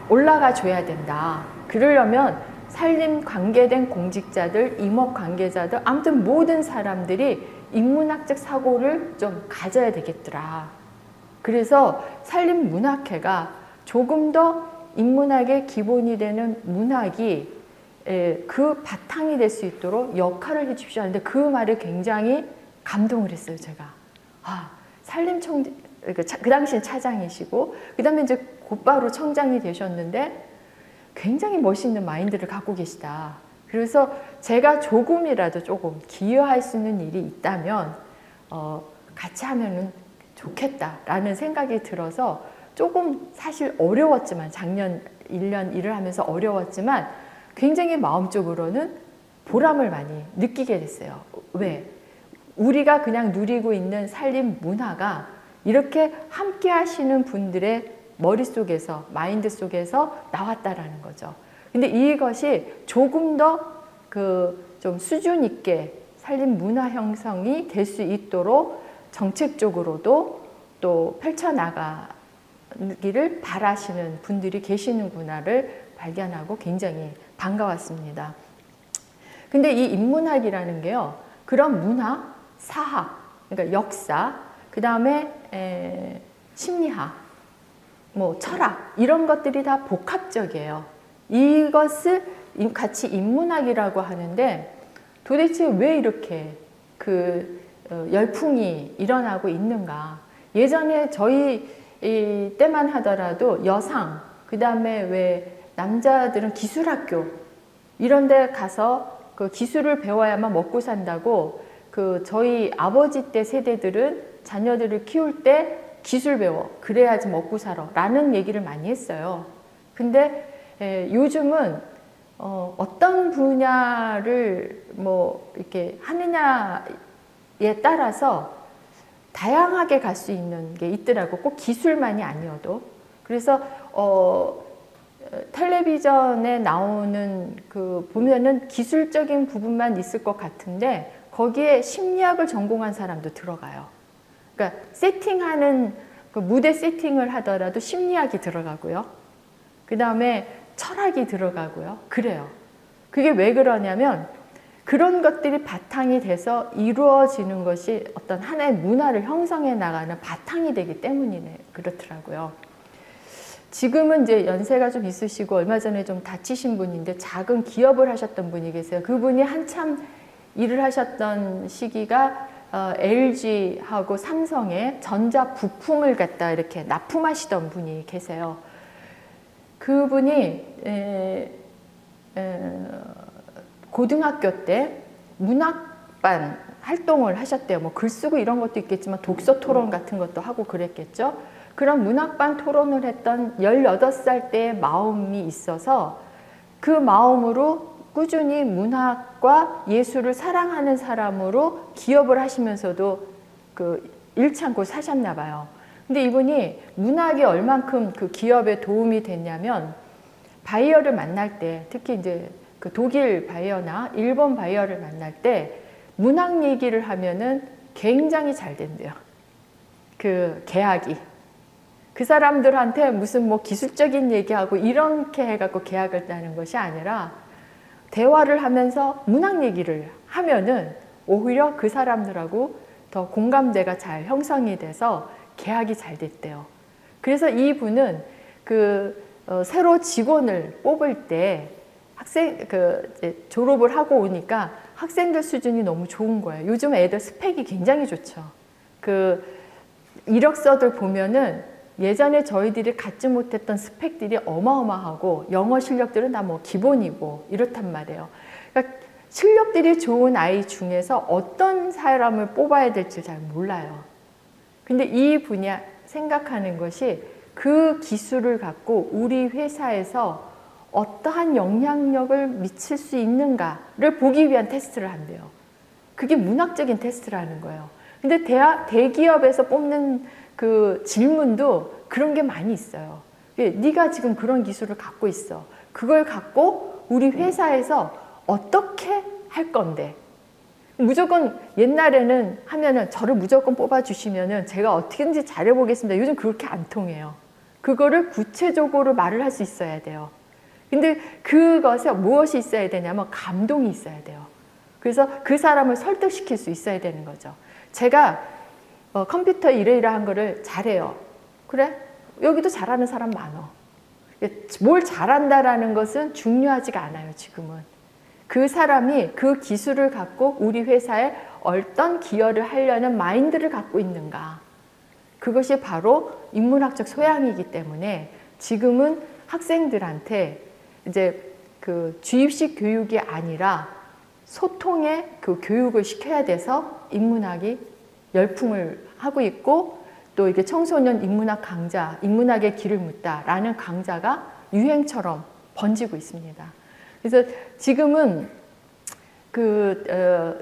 올라가 줘야 된다. 그러려면 산림 관계된 공직자들, 임업 관계자들, 아무튼 모든 사람들이 인문학적 사고를 좀 가져야 되겠더라. 그래서 산림문학회가 조금 더 인문학의 기본이 되는 문학이 그 바탕이 될 수 있도록 역할을 해 주십시오 하는데, 그 말에 굉장히 감동을 했어요, 제가. 그 당시에 차장이시고, 그 다음에 이제 곧바로 청장이 되셨는데, 굉장히 멋있는 마인드를 갖고 계시다. 그래서 제가 조금이라도 조금 기여할 수 있는 일이 있다면 같이 하면은 좋겠다라는 생각이 들어서, 조금 사실 어려웠지만, 작년 1년 일을 하면서 어려웠지만 굉장히 마음적으로는 보람을 많이 느끼게 됐어요. 왜? 우리가 그냥 누리고 있는 산림 문화가 이렇게 함께 하시는 분들의 머릿속에서, 마인드 속에서 나왔다라는 거죠. 근데 이것이 조금 더 좀 수준 있게 산림 문화 형성이 될 수 있도록 정책적으로도 또 펼쳐나가기를 바라시는 분들이 계시는구나를 발견하고 굉장히 반가웠습니다. 근데 이 인문학이라는 게요, 그런 문화, 사학, 그러니까 역사, 그 다음에 심리학, 뭐 철학, 이런 것들이 다 복합적이에요. 이것을 같이 인문학이라고 하는데 도대체 왜 이렇게 열풍이 일어나고 있는가. 예전에 저희 때만 하더라도 여상, 그 다음에 왜 남자들은 기술학교 이런 데 가서 그 기술을 배워야만 먹고 산다고 저희 아버지 때 세대들은 자녀들을 키울 때 기술 배워. 그래야지 먹고 살아. 라는 얘기를 많이 했어요. 근데 요즘은 어떤 분야를 뭐 이렇게 하느냐에 따라서 다양하게 갈 수 있는 게 있더라고. 꼭 기술만이 아니어도. 그래서 텔레비전에 나오는 보면은 기술적인 부분만 있을 것 같은데 거기에 심리학을 전공한 사람도 들어가요. 그러니까 세팅하는 무대 세팅을 하더라도 심리학이 들어가고요. 그 다음에 철학이 들어가고요. 그래요. 그게 왜 그러냐면 그런 것들이 바탕이 돼서 이루어지는 것이 어떤 하나의 문화를 형성해 나가는 바탕이 되기 때문이네. 그렇더라고요. 지금은 이제 연세가 좀 있으시고 얼마 전에 좀 다치신 분인데 작은 기업을 하셨던 분이 계세요. 그분이 한참 일을 하셨던 시기가 LG하고 삼성의 전자 부품을 갖다 이렇게 납품하시던 분이 계세요. 그분이 고등학교 때 문학반 활동을 하셨대요. 뭐 글 쓰고 이런 것도 있겠지만 독서 토론 같은 것도 하고 그랬겠죠. 그런 문학반 토론을 했던 18살 때의 마음이 있어서 그 마음으로 꾸준히 문학과 예술을 사랑하는 사람으로 기업을 하시면서도 잃지 않고 사셨나 봐요. 근데 이분이 문학이 얼만큼 그 기업에 도움이 됐냐면 바이어를 만날 때 특히 이제 독일 바이어나 일본 바이어를 만날 때 문학 얘기를 하면은 굉장히 잘 된대요. 계약이. 그 사람들한테 무슨 뭐 기술적인 얘기하고 이렇게 해갖고 계약을 따는 것이 아니라 대화를 하면서 문학 얘기를 하면은 오히려 그 사람들하고 더 공감대가 잘 형성이 돼서 계약이 잘 됐대요. 그래서 이분은 새로 직원을 뽑을 때 이제 졸업을 하고 오니까 학생들 수준이 너무 좋은 거예요. 요즘 애들 스펙이 굉장히 좋죠. 이력서들 보면은 예전에 저희들이 갖지 못했던 스펙들이 어마어마하고 영어 실력들은 다 뭐 기본이고 이렇단 말이에요. 그러니까 실력들이 좋은 아이 중에서 어떤 사람을 뽑아야 될지 잘 몰라요. 근데 이 분야 생각하는 것이 그 기술을 갖고 우리 회사에서 어떠한 영향력을 미칠 수 있는가를 보기 위한 테스트를 한대요. 그게 문학적인 테스트라는 거예요. 근데 대기업에서 뽑는 질문도 그런 게 많이 있어요. 네가 지금 그런 기술을 갖고 있어. 그걸 갖고 우리 회사에서 어떻게 할 건데? 무조건 옛날에는 하면은 저를 무조건 뽑아주시면은 제가 어떻게든지 잘해보겠습니다. 요즘 그렇게 안 통해요. 그거를 구체적으로 말을 할 수 있어야 돼요. 근데 그것에 무엇이 있어야 되냐면 감동이 있어야 돼요. 그래서 그 사람을 설득시킬 수 있어야 되는 거죠. 제가 컴퓨터 이러이러한 거를 잘해요. 그래? 여기도 잘하는 사람 많아. 뭘 잘한다라는 것은 중요하지가 않아요, 지금은. 그 사람이 그 기술을 갖고 우리 회사에 어떤 기여를 하려는 마인드를 갖고 있는가. 그것이 바로 인문학적 소양이기 때문에 지금은 학생들한테 이제 주입식 교육이 아니라 소통의 교육을 시켜야 돼서 인문학이 열풍을 하고 있고 또 이게 청소년 인문학 강좌, 인문학의 길을 묻다라는 강좌가 유행처럼 번지고 있습니다. 그래서 지금은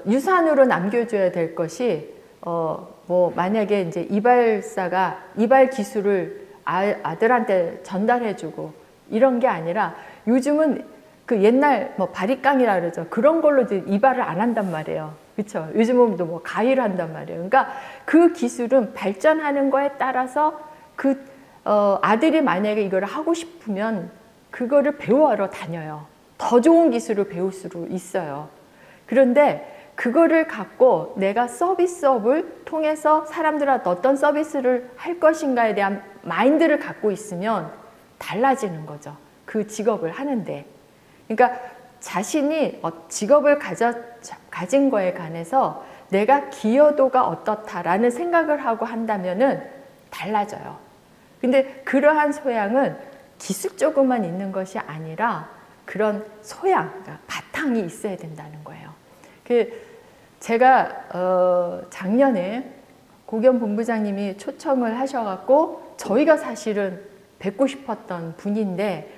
유산으로 남겨줘야 될 것이 뭐 만약에 이제 이발사가 이발 기술을 아들한테 전달해주고 이런 게 아니라 요즘은 옛날 뭐 바리깡이라 그러죠. 그런 걸로 이제 이발을 안 한단 말이에요. 그렇죠? 요즘은 또 뭐 가위를 한단 말이에요. 그러니까 그 기술은 발전하는 거에 따라서 아들이 만약에 이걸 하고 싶으면 그거를 배우러 다녀요. 더 좋은 기술을 배울 수 있어요. 그런데 그거를 갖고 내가 서비스업을 통해서 사람들한테 어떤 서비스를 할 것인가에 대한 마인드를 갖고 있으면 달라지는 거죠. 그 직업을 하는데. 그러니까 자신이 직업을 가진 거에 관해서 내가 기여도가 어떻다라는 생각을 하고 한다면은 달라져요. 근데 그러한 소양은 기술적으로만 있는 것이 아니라 그런 소양, 그러니까 바탕이 있어야 된다는 거예요. 제가 작년에 고견 본부장님이 초청을 하셔갖고 저희가 사실은 뵙고 싶었던 분인데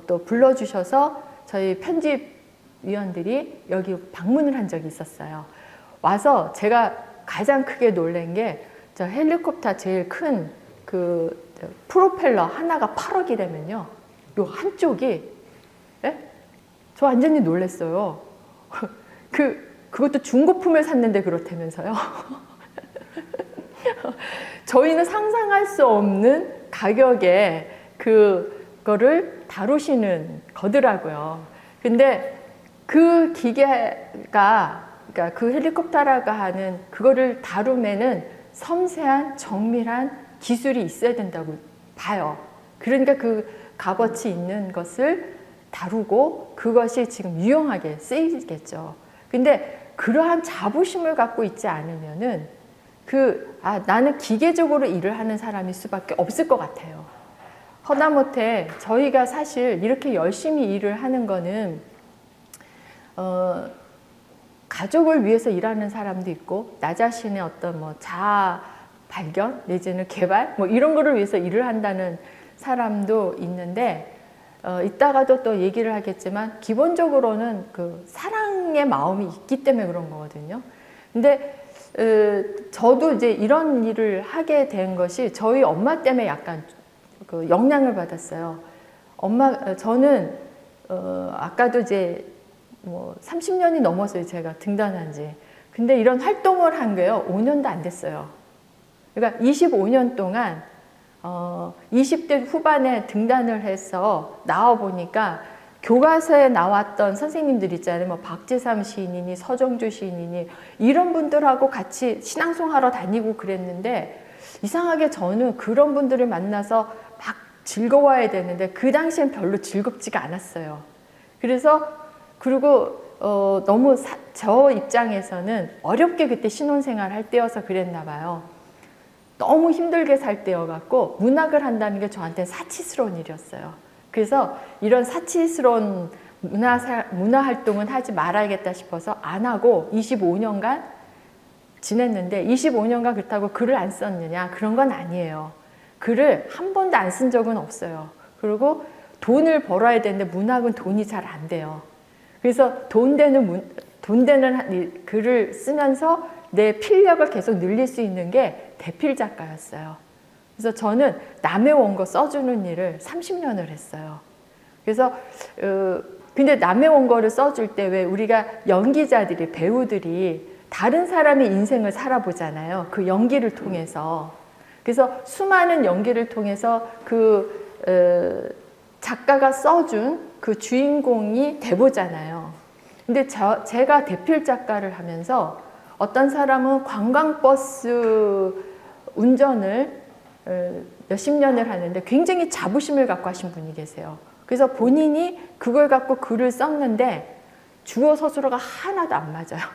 또 불러주셔서 저희 편집위원들이 여기 방문을 한 적이 있었어요. 와서 제가 가장 크게 놀란 게 저 헬리콥터 제일 큰 그 프로펠러 하나가 8억이라면요. 요 한쪽이 예? 저 완전히 놀랐어요. 그것도 중고품을 샀는데 그렇다면서요. 저희는 상상할 수 없는 가격에 그거를 다루시는 거더라고요. 근데 그 기계가, 그러니까 그 헬리콥터라고 하는 그거를 다루면은 섬세한 정밀한 기술이 있어야 된다고 봐요. 그러니까 그 값어치 있는 것을 다루고 그것이 지금 유용하게 쓰이겠죠. 근데 그러한 자부심을 갖고 있지 않으면은 나는 기계적으로 일을 하는 사람일 수밖에 없을 것 같아요. 허다못해 저희가 사실 이렇게 열심히 일을 하는 거는 가족을 위해서 일하는 사람도 있고 나 자신의 어떤 뭐 자아 발견 내지는 개발 뭐 이런 거를 위해서 일을 한다는 사람도 있는데 이따가도 또 얘기를 하겠지만 기본적으로는 그 사랑의 마음이 있기 때문에 그런 거거든요. 근데 저도 이제 이런 일을 하게 된 것이 저희 엄마 때문에 약간 그 영향을 받았어요. 저는 아까도 이제 뭐 30년이 넘었어요. 제가 등단한 지. 근데 이런 활동을 한 게요. 5년도 안 됐어요. 그러니까 25년 동안 20대 후반에 등단을 해서 나와 보니까 교과서에 나왔던 선생님들 있잖아요. 뭐 박재삼 시인이니 서정주 시인이니 이런 분들하고 같이 신앙송하러 다니고 그랬는데 이상하게 저는 그런 분들을 만나서 막 즐거워야 되는데 그 당시엔 별로 즐겁지가 않았어요. 그리고 너무 저 입장에서는 어렵게 그때 신혼생활 할 때여서 그랬나 봐요. 너무 힘들게 살 때여갖고 문학을 한다는 게 저한테 사치스러운 일이었어요. 그래서 이런 사치스러운 문화 활동은 하지 말아야겠다 싶어서 안 하고 25년간 지냈는데 25년간 그렇다고 글을 안 썼느냐? 그런 건 아니에요. 글을 한 번도 안 쓴 적은 없어요. 그리고 돈을 벌어야 되는데 문학은 돈이 잘 안 돼요. 그래서 돈 되는 글을 쓰면서 내 필력을 계속 늘릴 수 있는 게 대필 작가였어요. 그래서 저는 남의 원고 써주는 일을 30년을 했어요. 그래서 근데 남의 원고를 써줄 때 왜 우리가 연기자들이 배우들이 다른 사람의 인생을 살아보잖아요. 그 연기를 통해서. 그래서 수많은 연기를 통해서 작가가 써준 그 주인공이 돼보잖아요. 근데 제가 대필 작가를 하면서 어떤 사람은 관광버스 운전을 몇십 년을 하는데 굉장히 자부심을 갖고 하신 분이 계세요. 그래서 본인이 그걸 갖고 글을 썼는데 주어 서술어가 하나도 안 맞아요.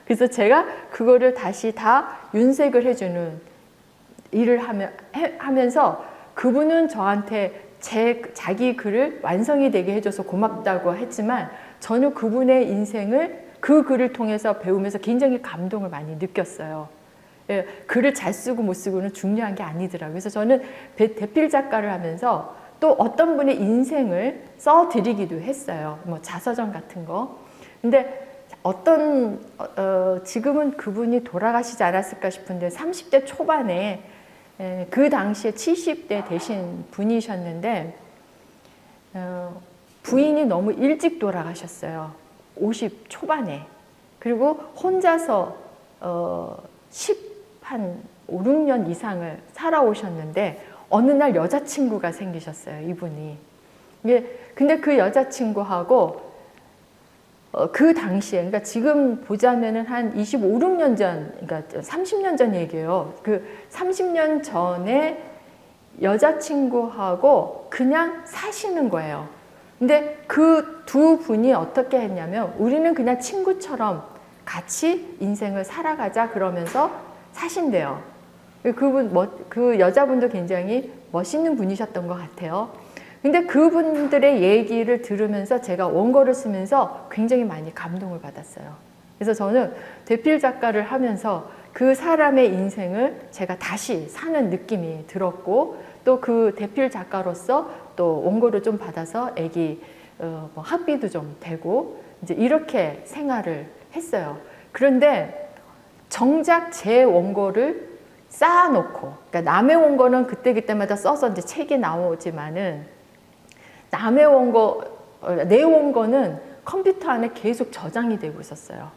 그래서 제가 그거를 다시 다 윤색을 해주는 일을 하면서 그분은 저한테 자기 글을 완성이 되게 해줘서 고맙다고 했지만 저는 그분의 인생을 그 글을 통해서 배우면서 굉장히 감동을 많이 느꼈어요. 예, 글을 잘 쓰고 못 쓰고는 중요한 게 아니더라고요. 그래서 저는 대필 작가를 하면서 또 어떤 분의 인생을 써드리기도 했어요. 뭐 자서전 같은 거. 근데 지금은 그분이 돌아가시지 않았을까 싶은데 30대 초반에 그 당시에 70대 되신 분이셨는데 부인이 너무 일찍 돌아가셨어요. 50 초반에. 그리고 혼자서 한 5, 6년 이상을 살아오셨는데 어느 날 여자친구가 생기셨어요. 이분이. 근데 그 여자친구하고 그 당시에, 그러니까 지금 보자면은 한 25, 6년 전, 그러니까 30년 전 얘기예요. 그 30년 전에 여자친구하고 그냥 사시는 거예요. 근데 그 두 분이 어떻게 했냐면 우리는 그냥 친구처럼 같이 인생을 살아가자 그러면서 사신대요. 그 여자분도 굉장히 멋있는 분이셨던 것 같아요. 근데 그분들의 얘기를 들으면서 제가 원고를 쓰면서 굉장히 많이 감동을 받았어요. 그래서 저는 대필 작가를 하면서 그 사람의 인생을 제가 다시 사는 느낌이 들었고 또 그 대필 작가로서 또 원고를 좀 받아서 애기 뭐 학비도 좀 되고 이제 이렇게 생활을 했어요. 그런데 정작 제 원고를 쌓아놓고, 그러니까 남의 원고는 그때그때마다 써서 이제 책이 나오지만은 남의 원고, 내 원고는 컴퓨터 안에 계속 저장이 되고 있었어요.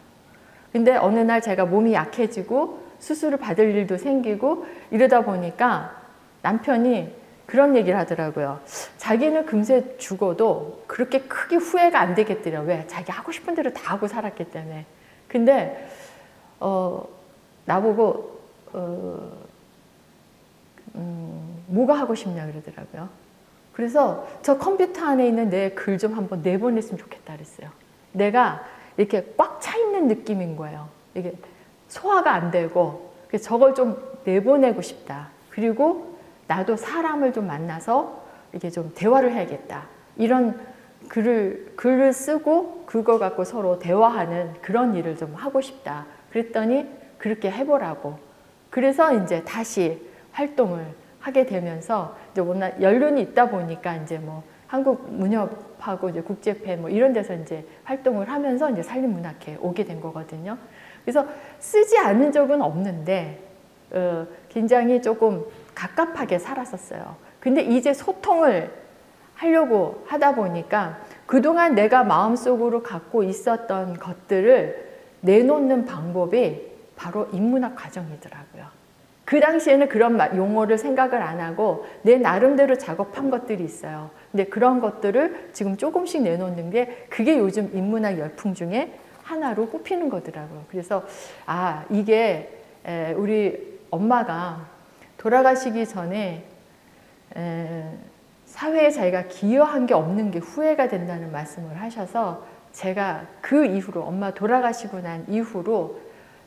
근데 어느 날 제가 몸이 약해지고 수술을 받을 일도 생기고 이러다 보니까 남편이 그런 얘기를 하더라고요. 자기는 금세 죽어도 그렇게 크게 후회가 안 되겠더라. 왜? 자기 하고 싶은 대로 다 하고 살았기 때문에. 근데 나보고 뭐가 하고 싶냐 그러더라고요. 그래서 저 컴퓨터 안에 있는 내 글 좀 한번 내보냈으면 좋겠다 그랬어요. 내가 이렇게 꽉 차 있는 느낌인 거예요. 이게 소화가 안 되고 저걸 좀 내보내고 싶다. 그리고 나도 사람을 좀 만나서 이렇게 좀 대화를 해야겠다. 이런 글을 쓰고 그걸 갖고 서로 대화하는 그런 일을 좀 하고 싶다. 그랬더니 그렇게 해보라고. 그래서 이제 다시 활동을 하게 되면서 이제 워낙 연륜이 있다 보니까 이제 뭐 한국문협하고 이제 국제패 뭐 이런 데서 이제 활동을 하면서 이제 산림문학회에 오게 된 거거든요. 그래서 쓰지 않은 적은 없는데 굉장히 조금 갑갑하게 살았었어요. 근데 이제 소통을 하려고 하다 보니까 그동안 내가 마음속으로 갖고 있었던 것들을 내놓는 방법이 바로 인문학 과정이더라고요. 그 당시에는 그런 용어를 생각을 안 하고 내 나름대로 작업한 것들이 있어요. 근데 그런 것들을 지금 조금씩 내놓는 게 그게 요즘 인문학 열풍 중에 하나로 꼽히는 거더라고요. 그래서 이게 우리 엄마가 돌아가시기 전에 사회에 자기가 기여한 게 없는 게 후회가 된다는 말씀을 하셔서 제가 그 이후로 엄마 돌아가시고 난 이후로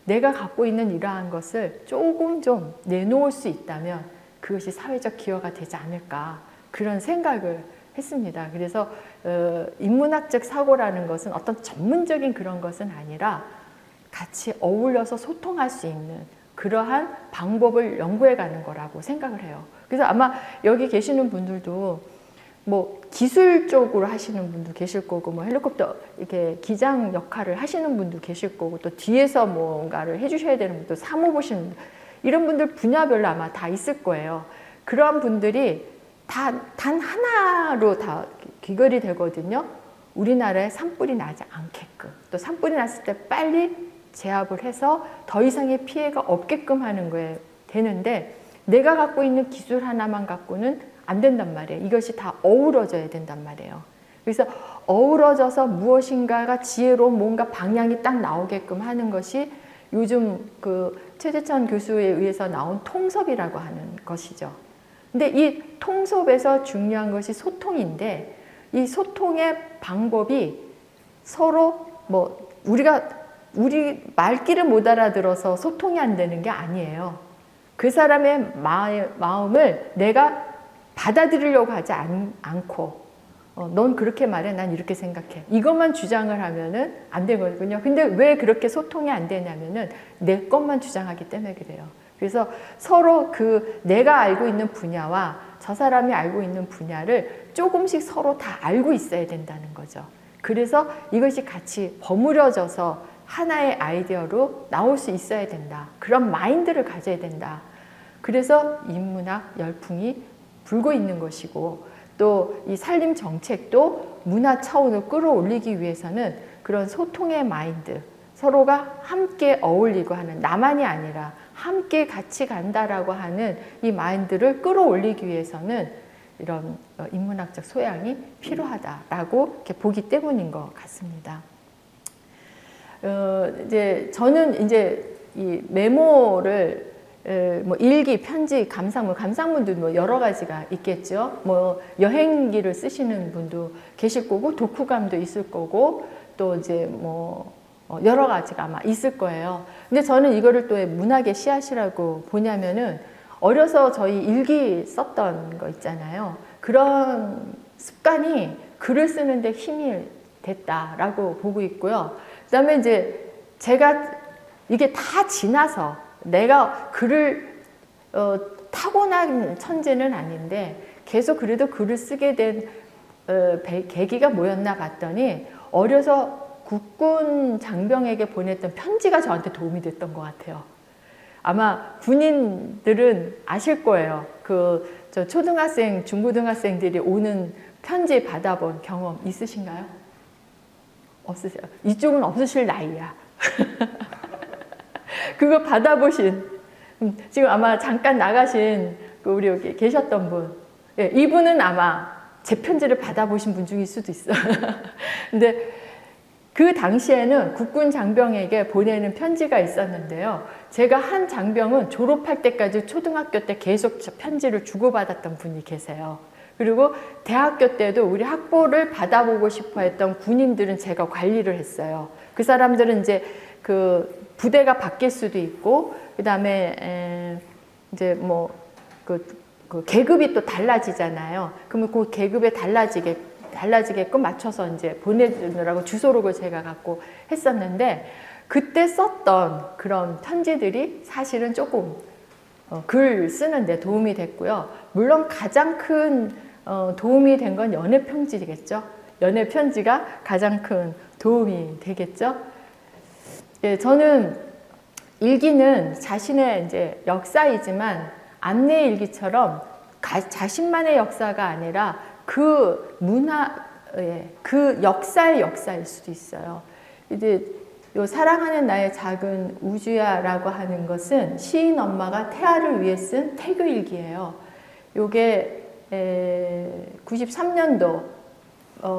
내가 갖고 있는 이러한 것을 조금 좀 내놓을 수 있다면 그것이 사회적 기여가 되지 않을까 그런 생각을 했습니다. 그래서 인문학적 사고라는 것은 어떤 전문적인 그런 것은 아니라 같이 어울려서 소통할 수 있는 그러한 방법을 연구해 가는 거라고 생각을 해요. 그래서 아마 여기 계시는 분들도 뭐 기술적으로 하시는 분도 계실 거고 뭐 헬리콥터 이렇게 기장 역할을 하시는 분도 계실 거고 또 뒤에서 뭔가를 해주셔야 되는 분도 사무 보시는 분들 이런 분들 분야별로 아마 다 있을 거예요. 그러한 분들이 단 하나로 다 귀결이 되거든요. 우리나라에 산불이 나지 않게끔 또 산불이 났을 때 빨리 제압을 해서 더 이상의 피해가 없게끔 하는 거에 되는데 내가 갖고 있는 기술 하나만 갖고는 안 된단 말이에요. 이것이 다 어우러져야 된단 말이에요. 그래서 어우러져서 무엇인가가 지혜로운 뭔가 방향이 딱 나오게끔 하는 것이 요즘 그 최재천 교수에 의해서 나온 통섭이라고 하는 것이죠. 근데 이 통섭에서 중요한 것이 소통인데 이 소통의 방법이 서로 뭐 우리 말귀를 못 알아들어서 소통이 안 되는 게 아니에요. 그 사람의 마음을 내가 받아들이려고 하지 않고 넌 그렇게 말해, 난 이렇게 생각해. 이것만 주장을 하면은 안 되거든요. 근데 왜 그렇게 소통이 안 되냐면은 내 것만 주장하기 때문에 그래요. 그래서 서로 내가 알고 있는 분야와 저 사람이 알고 있는 분야를 조금씩 서로 다 알고 있어야 된다는 거죠. 그래서 이것이 같이 버무려져서 하나의 아이디어로 나올 수 있어야 된다. 그런 마인드를 가져야 된다. 그래서 인문학 열풍이 불고 있는 것이고 또 이 산림 정책도 문화 차원을 끌어올리기 위해서는 그런 소통의 마인드, 서로가 함께 어울리고 하는 나만이 아니라 함께 같이 간다라고 하는 이 마인드를 끌어올리기 위해서는 이런 인문학적 소양이 필요하다라고 이렇게 보기 때문인 것 같습니다. 이제 저는 이제 이 메모를 뭐 일기, 편지, 감상문, 감상문도 뭐 여러 가지가 있겠죠. 뭐 여행기를 쓰시는 분도 계실 거고, 독후감도 있을 거고, 또 이제 뭐 여러 가지가 아마 있을 거예요. 근데 저는 이거를 또 문학의 씨앗이라고 보냐면은 어려서 저희 일기 썼던 거 있잖아요. 그런 습관이 글을 쓰는데 힘이 됐다라고 보고 있고요. 그다음에 이제 제가 이게 다 지나서 내가 글을 타고난 천재는 아닌데 계속 그래도 글을 쓰게 된 계기가 뭐였나 봤더니 어려서 국군 장병에게 보냈던 편지가 저한테 도움이 됐던 것 같아요. 아마 군인들은 아실 거예요. 저 초등학생, 중고등학생들이 오는 편지 받아본 경험 있으신가요? 없으세요? 이쪽은 없으실 나이야. 그거 받아보신, 지금 아마 잠깐 나가신 우리 여기 계셨던 분, 예, 이분은 아마 제 편지를 받아보신 분 중일 수도 있어. 근데 그 당시에는 국군 장병에게 보내는 편지가 있었는데요. 제가 한 장병은 졸업할 때까지 초등학교 때 계속 편지를 주고받았던 분이 계세요. 그리고 대학교 때도 우리 학보를 받아보고 싶어 했던 군인들은 제가 관리를 했어요. 그 사람들은 이제 그 부대가 바뀔 수도 있고, 그 다음에 이제 뭐 그 계급이 또 달라지잖아요. 그러면 그 계급에 달라지게끔 맞춰서 이제 보내주느라고 주소록을 제가 갖고 했었는데, 그때 썼던 그런 편지들이 사실은 조금 글 쓰는데 도움이 됐고요. 물론 가장 큰 도움이 된 건 연애 편지겠죠. 연애 편지가 가장 큰 도움이 되겠죠. 예, 저는 일기는 자신의 이제 역사이지만 안내 일기처럼 자신만의 역사가 아니라 그 그 역사의 역사일 수도 있어요. 이제 요 사랑하는 나의 작은 우주야라고 하는 것은 시인 엄마가 태아를 위해 쓴 태교 일기예요. 요게 93년도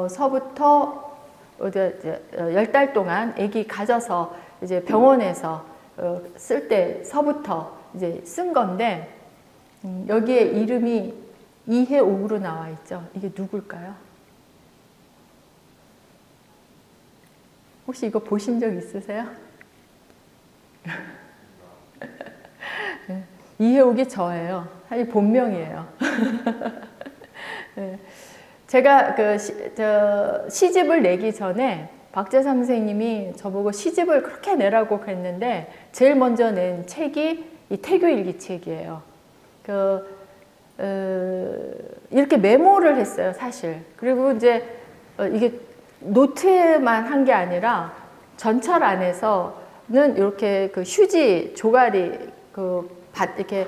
서부터 10달 동안 아기 가져서 이제 병원에서 쓸 때서부터 이제 쓴 건데, 여기에 이름이 이해옥으로 나와 있죠. 이게 누굴까요? 혹시 이거 보신 적 있으세요? 이해옥이 저예요. 사실 본명이에요. 제가 시집을 내기 전에 박재삼 선생님이 저보고 시집을 그렇게 내라고 그랬는데 제일 먼저 낸 책이 이 태교일기 책이에요. 이렇게 메모를 했어요, 사실. 그리고 이제 이게 노트만 한 게 아니라 전철 안에서는 이렇게 그 휴지 조가리 이렇게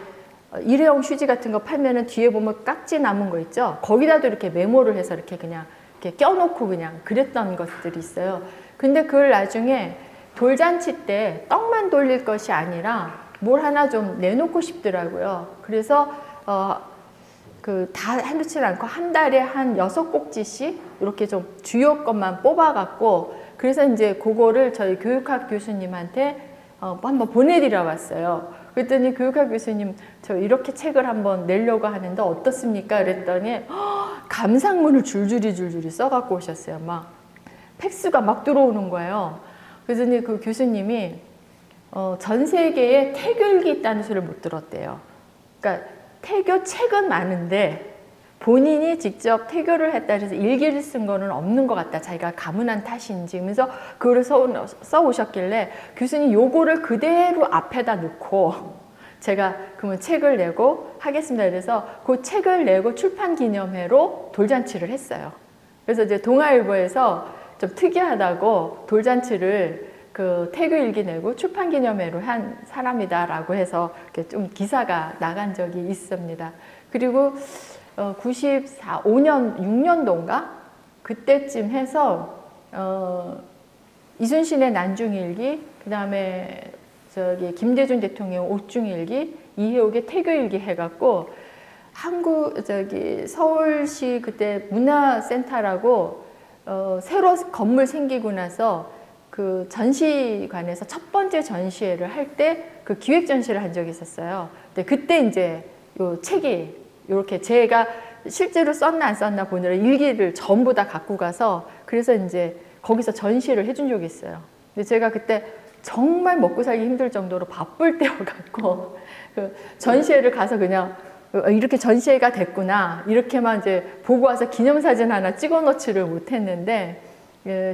일회용 휴지 같은 거 팔면은 뒤에 보면 깍지 남은 거 있죠. 거기다도 이렇게 메모를 해서 이렇게 그냥 이렇게 껴놓고 그냥 그랬던 것들이 있어요. 근데 그걸 나중에 돌잔치 때 떡만 돌릴 것이 아니라 뭘 하나 좀 내놓고 싶더라고요. 그래서 다 해놓지 않고 한 달에 한 6꼭지씩 이렇게 좀 주요 것만 뽑아갖고, 그래서 이제 그거를 저희 교육학 교수님한테 한번 보내드려 봤어요. 그랬더니 교육학 교수님, 저 이렇게 책을 한번 내려고 하는데 어떻습니까? 그랬더니 감상문을 줄줄이 써갖고 오셨어요. 막 팩스가 막 들어오는 거예요. 그랬더니 그 교수님이 전 세계에 태교일기 있다는 소리를 못 들었대요. 그러니까 태교 책은 많은데 본인이 직접 태교를 했다 해서 일기를 쓴 거는 없는 것 같다. 자기가 가문한 탓인지. 그러면서 그걸 써 오셨길래 교수님 요거를 그대로 앞에다 놓고 제가 그러면 책을 내고 하겠습니다. 그래서 그 책을 내고 출판 기념회로 돌잔치를 했어요. 그래서 이제 동아일보에서 좀 특이하다고 돌잔치를 그 태교일기 내고 출판 기념회로 한 사람이다라고 해서 좀 기사가 나간 적이 있습니다. 그리고 5년, 6년도인가? 그때쯤 해서 이순신의 난중일기, 그 다음에 김대중 대통령 옥중일기, 이해옥의 태교일기 해갖고 서울시 그때 문화센터라고 새로 건물 생기고 나서 그 전시관에서 첫 번째 전시회를 할 때 그 기획 전시를 한 적이 있었어요. 근데 그때 이제 요 책이 이렇게 제가 실제로 썼나 안 썼나 보느라 일기를 전부 다 갖고 가서 그래서 이제 거기서 전시를 해준 적이 있어요. 근데 제가 그때 정말 먹고 살기 힘들 정도로 바쁠 때여갖고 그 전시회를 가서 그냥 이렇게 전시회가 됐구나 이렇게만 이제 보고 와서 기념사진 하나 찍어 놓지를 못했는데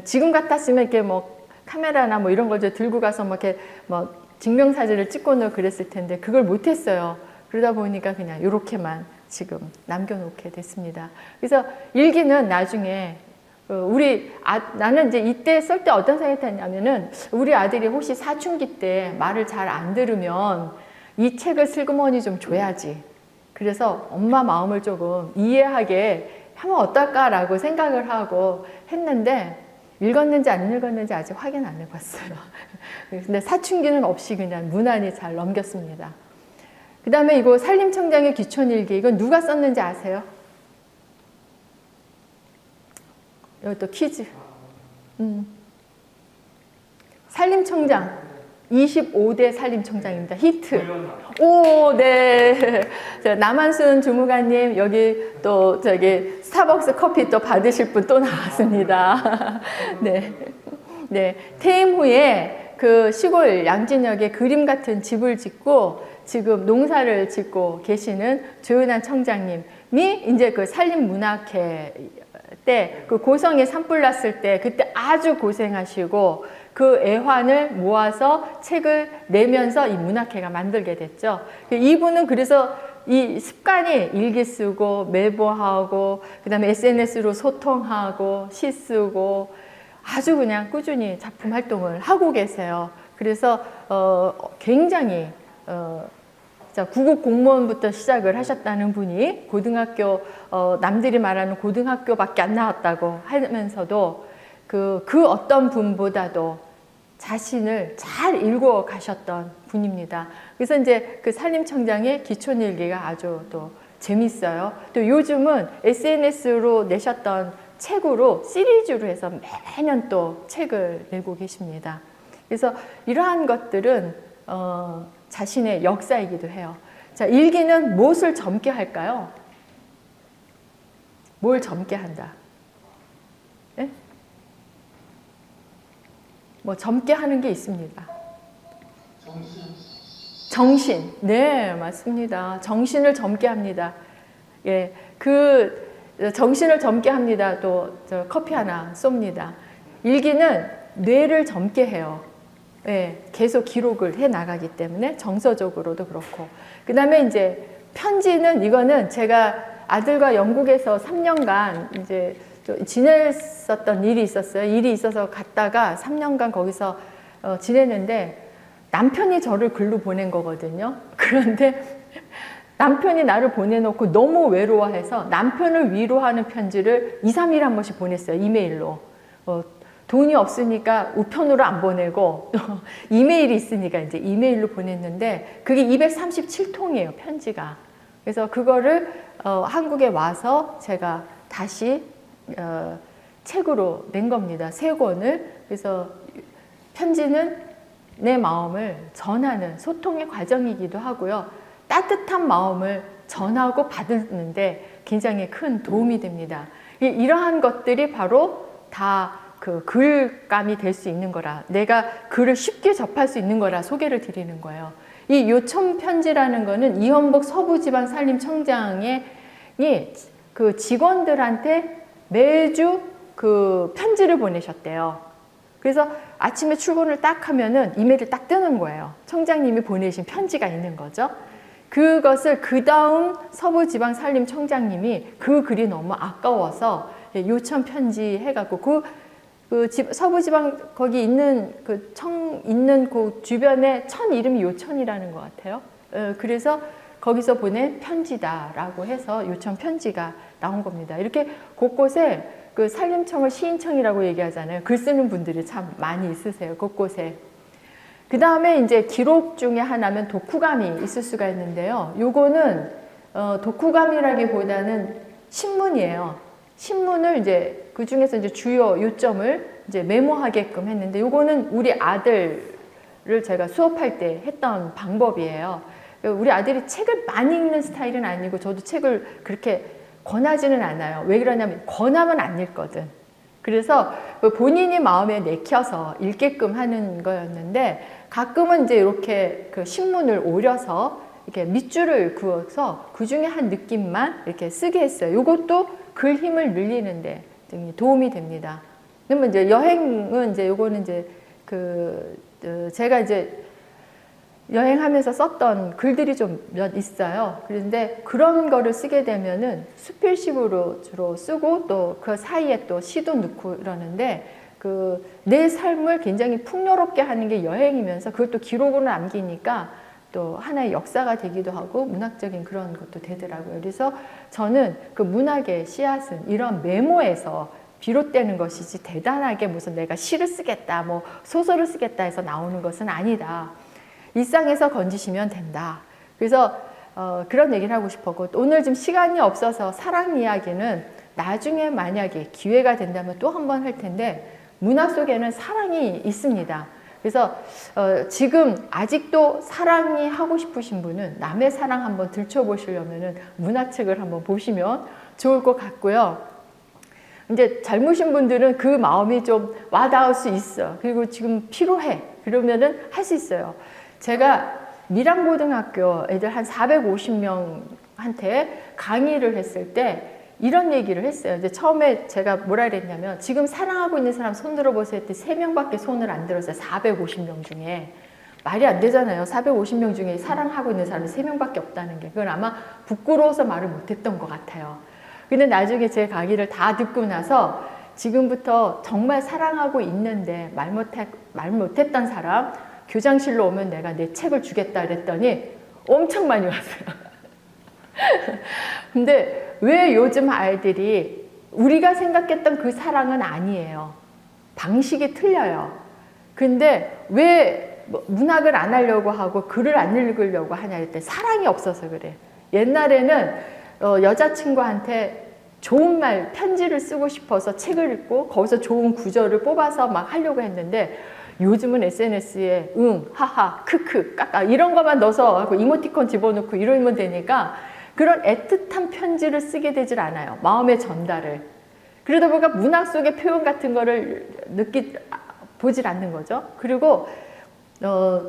지금 같았으면 이렇게 뭐 카메라나 뭐 이런 걸 들고 가서 뭐 이렇게 뭐 증명사진을 찍고 넣고 그랬을 텐데 그걸 못했어요. 그러다 보니까 그냥 이렇게만 지금 남겨놓게 됐습니다. 그래서 일기는 나중에 나는 이제 이때 쓸 때 어떤 생각이 했냐면은 우리 아들이 혹시 사춘기 때 말을 잘 안 들으면 이 책을 슬그머니 좀 줘야지. 그래서 엄마 마음을 조금 이해하게 하면 어떨까라고 생각을 하고 했는데 읽었는지 안 읽었는지 아직 확인 안 해봤어요. 근데 사춘기는 없이 그냥 무난히 잘 넘겼습니다. 그 다음에 이거 산림청장의 기촌일기 이건 누가 썼는지 아세요? 이것도 퀴즈. 산림청장 25대 산림청장입니다. 히트. 오, 네. 남한순 주무관님 여기 또 저기 스타벅스 커피 또 받으실 분 또 나왔습니다. 네. 네. 퇴임 후에 그 시골 양진역에 그림 같은 집을 짓고 지금 농사를 짓고 계시는 조윤한 청장님이 이제 그 산림문학회 때 그 고성에 산불 났을 때 그때 아주 고생하시고 그 애환을 모아서 책을 내면서 이 문학회가 만들게 됐죠. 이분은 그래서 이 습관이 일기 쓰고 메모하고 그다음에 SNS로 소통하고 시 쓰고 아주 그냥 꾸준히 작품 활동을 하고 계세요. 그래서 굉장히 구급 공무원부터 시작을 하셨다는 분이 고등학교 남들이 말하는 고등학교밖에 안 나왔다고 하면서도 그 어떤 분보다도 자신을 잘 읽어 가셨던 분입니다. 그래서 이제 그 산림청장의 기촌일기가 아주 또 재밌어요. 또 요즘은 SNS로 내셨던 책으로 시리즈로 해서 매년 또 책을 내고 계십니다. 그래서 이러한 것들은 자신의 역사이기도 해요. 자, 일기는 무엇을 젊게 할까요? 뭘 젊게 한다? 네? 뭐 젊게 하는 게 있습니다. 정신. 네, 맞습니다. 정신을 젊게 합니다. 예, 그 정신을 젊게 합니다. 또 저 커피 하나 쏩니다. 일기는 뇌를 젊게 해요. 예, 계속 기록을 해 나가기 때문에 정서적으로도 그렇고. 그 다음에 이제 편지는 이거는 제가 아들과 영국에서 3년간 이제 지냈었던 일이 있었어요. 일이 있어서 갔다가 3년간 거기서 지냈는데 남편이 저를 글로 보낸 거거든요. 그런데 남편이 나를 보내놓고 너무 외로워해서 남편을 위로하는 편지를 2, 3일에 한 번씩 보냈어요. 이메일로. 돈이 없으니까 우편으로 안 보내고 이메일이 있으니까 이제 이메일로 보냈는데 그게 237통이에요, 편지가. 그래서 그거를 한국에 와서 제가 다시 책으로 낸 겁니다. 3권을. 그래서 편지는 내 마음을 전하는 소통의 과정이기도 하고요. 따뜻한 마음을 전하고 받는데 굉장히 큰 도움이 됩니다. 이러한 것들이 바로 다 그 글감이 될 수 있는 거라, 내가 글을 쉽게 접할 수 있는 거라 소개를 드리는 거예요. 이 요청 편지라는 거는 이현복 서부지방산림청장이 그 직원들한테 매주 그 편지를 보내셨대요. 그래서 아침에 출근을 딱 하면은 이메일이 딱 뜨는 거예요. 청장님이 보내신 편지가 있는 거죠. 그것을 그 다음 서부지방산림청장님이 그 글이 너무 아까워서 요청 편지 해갖고 서부지방 거기 있는 그 주변에 천 이름이 요천이라는 것 같아요. 그래서 거기서 보낸 편지다라고 해서 요청 편지가 나온 겁니다. 이렇게 곳곳에 그 산림청을 시인청이라고 얘기하잖아요. 글 쓰는 분들이 참 많이 있으세요. 곳곳에. 그 다음에 이제 기록 중에 하나면 독후감이 있을 수가 있는데요. 요거는 독후감이라기보다는 신문이에요. 신문을 이제 그 중에서 이제 주요 요점을 이제 메모하게끔 했는데 요거는 우리 아들을 제가 수업할 때 했던 방법이에요. 우리 아들이 책을 많이 읽는 스타일은 아니고 저도 책을 그렇게 권하지는 않아요. 왜 그러냐면 권하면 안 읽거든. 그래서 본인이 마음에 내켜서 읽게끔 하는 거였는데 가끔은 이제 이렇게 그 신문을 오려서 이렇게 밑줄을 그어서 그 중에 한 느낌만 이렇게 쓰게 했어요. 이것도 글 힘을 늘리는데 도움이 됩니다. 그러면 이제 여행은 이제 요거는 이제 제가 이제 여행하면서 썼던 글들이 좀 몇 있어요. 그런데 그런 거를 쓰게 되면은 수필식으로 주로 쓰고 또 그 사이에 또 시도 넣고 이러는데 내 삶을 굉장히 풍요롭게 하는 게 여행이면서 그것도 기록으로 남기니까 또 하나의 역사가 되기도 하고 문학적인 그런 것도 되더라고요. 그래서 저는 그 문학의 씨앗은 이런 메모에서 비롯되는 것이지 대단하게 무슨 내가 시를 쓰겠다, 뭐 소설을 쓰겠다 해서 나오는 것은 아니다. 일상에서 건지시면 된다. 그래서 그런 얘기를 하고 싶었고 오늘 좀 시간이 없어서 사랑 이야기는 나중에 만약에 기회가 된다면 또 한 번 할 텐데 문학 속에는 사랑이 있습니다. 그래서 지금 아직도 사랑이 하고 싶으신 분은 남의 사랑 한번 들춰보시려면 문학책을 한번 보시면 좋을 것 같고요. 이제 젊으신 분들은 그 마음이 좀 와닿을 수 있어. 그리고 지금 필요해. 그러면은 할 수 있어요. 제가 밀양고등학교 애들 한 450명한테 강의를 했을 때 이런 얘기를 했어요. 이제 처음에 제가 뭐라 그랬냐면 지금 사랑하고 있는 사람 손 들어보세요 했더니 3명밖에 손을 안 들었어요. 450명 중에. 말이 안 되잖아요. 450명 중에 사랑하고 있는 사람이 3명밖에 없다는 게. 그건 아마 부끄러워서 말을 못했던 것 같아요. 근데 나중에 제 강의를 다 듣고 나서 지금부터 정말 사랑하고 있는데 말 못했던 사람 교장실로 오면 내가 내 책을 주겠다 그랬더니 엄청 많이 왔어요. 근데 왜 요즘 아이들이 우리가 생각했던 그 사랑은 아니에요. 방식이 틀려요. 근데 왜 문학을 안 하려고 하고 글을 안 읽으려고 하냐 했더니 사랑이 없어서 그래. 옛날에는 여자친구한테 좋은 말, 편지를 쓰고 싶어서 책을 읽고 거기서 좋은 구절을 뽑아서 막 하려고 했는데 요즘은 SNS에 응, 하하, 크크, 까까 이런 것만 넣어서 이모티콘 집어넣고 이러면 되니까 그런 애틋한 편지를 쓰게 되질 않아요. 마음의 전달을. 그러다 보니까 문학 속의 표현 같은 거를 보질 않는 거죠. 그리고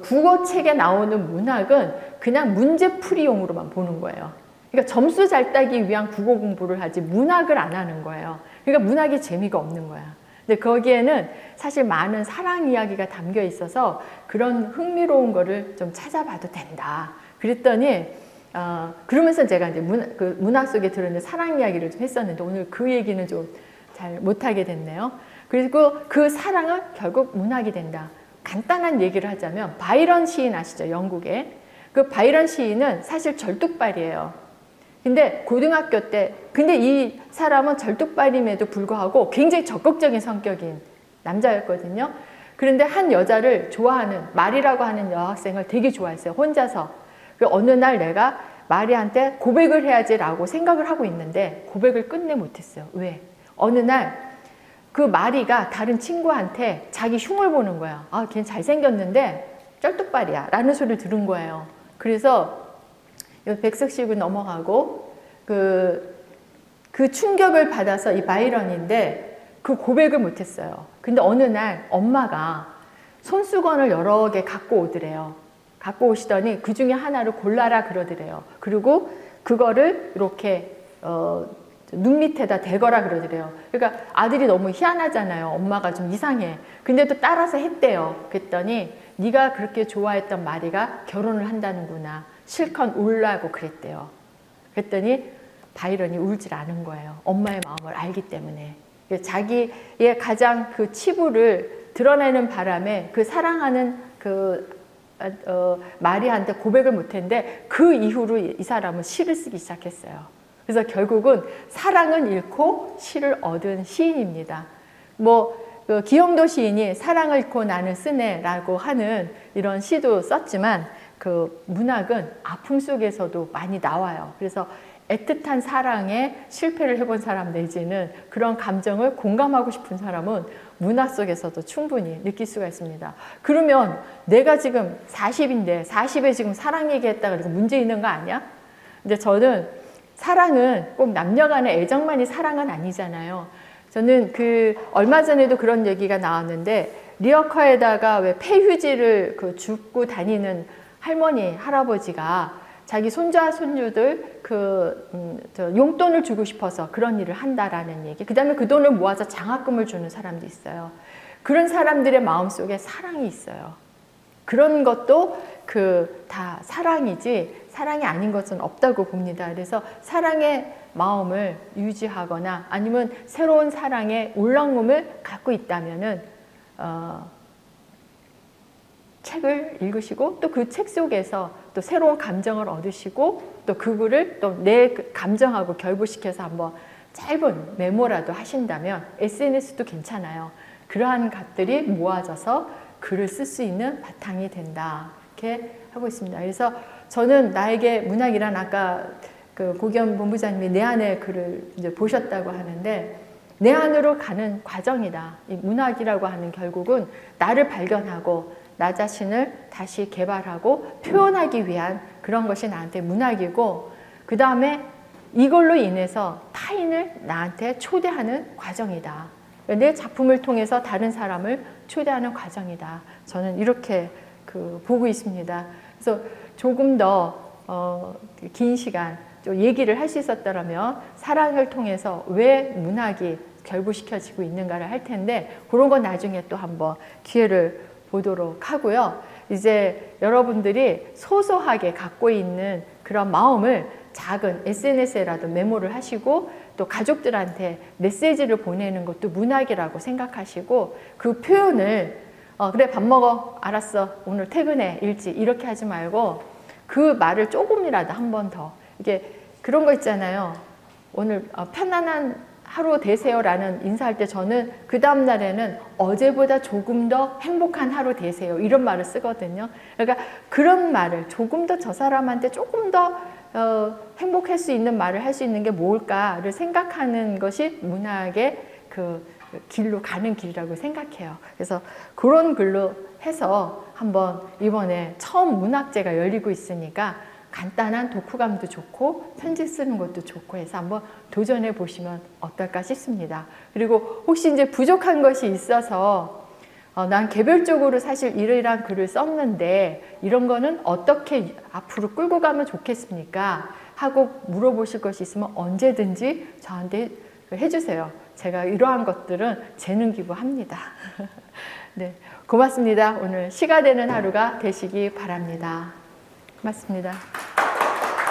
국어책에 나오는 문학은 그냥 문제풀이용으로만 보는 거예요. 그러니까 점수 잘 따기 위한 국어 공부를 하지 문학을 안 하는 거예요. 그러니까 문학이 재미가 없는 거야. 근데 거기에는 사실 많은 사랑 이야기가 담겨 있어서 그런 흥미로운 거를 좀 찾아봐도 된다. 그랬더니 그러면서 제가 이제 문학 속에 들어있는 사랑 이야기를 좀 했었는데 오늘 그 얘기는 좀 잘 못하게 됐네요. 그리고 그 사랑은 결국 문학이 된다. 간단한 얘기를 하자면 바이런 시인 아시죠? 영국의. 그 바이런 시인은 사실 절뚝발이에요. 근데 고등학교 때 근데 이 사람은 절뚝발임에도 불구하고 굉장히 적극적인 성격인 남자였거든요. 그런데 한 여자를 좋아하는 마리라고 하는 여학생을 되게 좋아했어요. 혼자서. 어느 날 내가 마리한테 고백을 해야지라고 생각을 하고 있는데 고백을 끝내 못했어요. 왜? 어느 날 그 마리가 다른 친구한테 자기 흉을 보는 거야. 아, 걔 잘생겼는데 쩔뚝발이야 라는 소리를 들은 거예요. 그래서 백석시고 넘어가고 그 충격을 받아서 이 바이런인데 그 고백을 못했어요. 근데 어느 날 엄마가 손수건을 여러 개 갖고 오더래요. 갖고 오시더니 그 중에 하나를 골라라 그러더래요. 그리고 그거를 이렇게 눈 밑에다 대거라 그러더래요. 그러니까 아들이 너무 희한하잖아요. 엄마가 좀 이상해. 근데 또 따라서 했대요. 그랬더니 네가 그렇게 좋아했던 마리가 결혼을 한다는구나. 실컷 울라고 그랬대요. 그랬더니 바이런이 울질 않은 거예요. 엄마의 마음을 알기 때문에. 자기의 가장 그 치부를 드러내는 바람에 그 사랑하는 마리한테 고백을 못했는데 그 이후로 이 사람은 시를 쓰기 시작했어요. 그래서 결국은 사랑은 잃고 시를 얻은 시인입니다. 기영도 시인이 사랑을 잃고 나는 쓰네라고 하는 이런 시도 썼지만 그 문학은 아픔 속에서도 많이 나와요. 그래서 애틋한 사랑에 실패를 해본 사람 내지는 그런 감정을 공감하고 싶은 사람은 문학 속에서도 충분히 느낄 수가 있습니다. 그러면 내가 지금 40인데 40에 지금 사랑 얘기했다 그래서 문제 있는 거 아니야? 근데 저는 사랑은 꼭 남녀 간의 애정만이 사랑은 아니잖아요. 저는 얼마 전에도 그런 얘기가 나왔는데, 리어카에다가 왜 폐휴지를 줍고 다니는 할머니, 할아버지가 자기 손자, 손주들 용돈을 주고 싶어서 그런 일을 한다라는 얘기. 그 다음에 그 돈을 모아서 장학금을 주는 사람도 있어요. 그런 사람들의 마음속에 사랑이 있어요. 그런 것도 다 사랑이지 사랑이 아닌 것은 없다고 봅니다. 그래서 사랑의 마음을 유지하거나 아니면 새로운 사랑의 울렁움을 갖고 있다면은 책을 읽으시고 또 그 책 속에서 또 새로운 감정을 얻으시고 또 그거를 또 내 감정하고 결부시켜서 한번 짧은 메모라도 하신다면 SNS도 괜찮아요. 그러한 것들이 모아져서 글을 쓸 수 있는 바탕이 된다. 이렇게 하고 있습니다. 그래서 저는 나에게 문학이란 아까 고기현 본부장님이 내 안의 글을 이제 보셨다고 하는데 내 안으로 가는 과정이다. 이 문학이라고 하는 결국은 나를 발견하고 나 자신을 다시 개발하고 표현하기 위한 그런 것이 나한테 문학이고 그 다음에 이걸로 인해서 타인을 나한테 초대하는 과정이다. 내 작품을 통해서 다른 사람을 초대하는 과정이다. 저는 이렇게 보고 있습니다. 그래서 조금 더 긴 시간 얘기를 할 수 있었더라면 사랑을 통해서 왜 문학이 결부시켜지고 있는가를 할 텐데 그런 건 나중에 또 한번 기회를 보도록 하고요. 이제 여러분들이 소소하게 갖고 있는 그런 마음을 작은 SNS에라도 메모를 하시고 또 가족들한테 메시지를 보내는 것도 문학이라고 생각하시고 그 표현을 그래 밥 먹어 알았어 오늘 퇴근해 일찍 이렇게 하지 말고 그 말을 조금이라도 한 번 더 이게 그런 거 있잖아요. 오늘 편안한 하루 되세요라는 인사할 때 저는 그 다음 날에는 어제보다 조금 더 행복한 하루 되세요 이런 말을 쓰거든요. 그러니까 그런 말을 조금 더 저 사람한테 조금 더 행복할 수 있는 말을 할 수 있는 게 뭘까를 생각하는 것이 문학의 길로 가는 길이라고 생각해요. 그래서 그런 글로 해서 한번 이번에 처음 문학제가 열리고 있으니까 간단한 독후감도 좋고 편지 쓰는 것도 좋고 해서 한번 도전해 보시면 어떨까 싶습니다. 그리고 혹시 이제 부족한 것이 있어서 난 개별적으로 사실 이러이러한 글을 썼는데 이런 거는 어떻게 앞으로 끌고 가면 좋겠습니까? 하고 물어보실 것이 있으면 언제든지 저한테 해주세요. 제가 이러한 것들은 재능 기부합니다. 네, 고맙습니다. 오늘 시가 되는 하루가 되시기 바랍니다. 고맙습니다.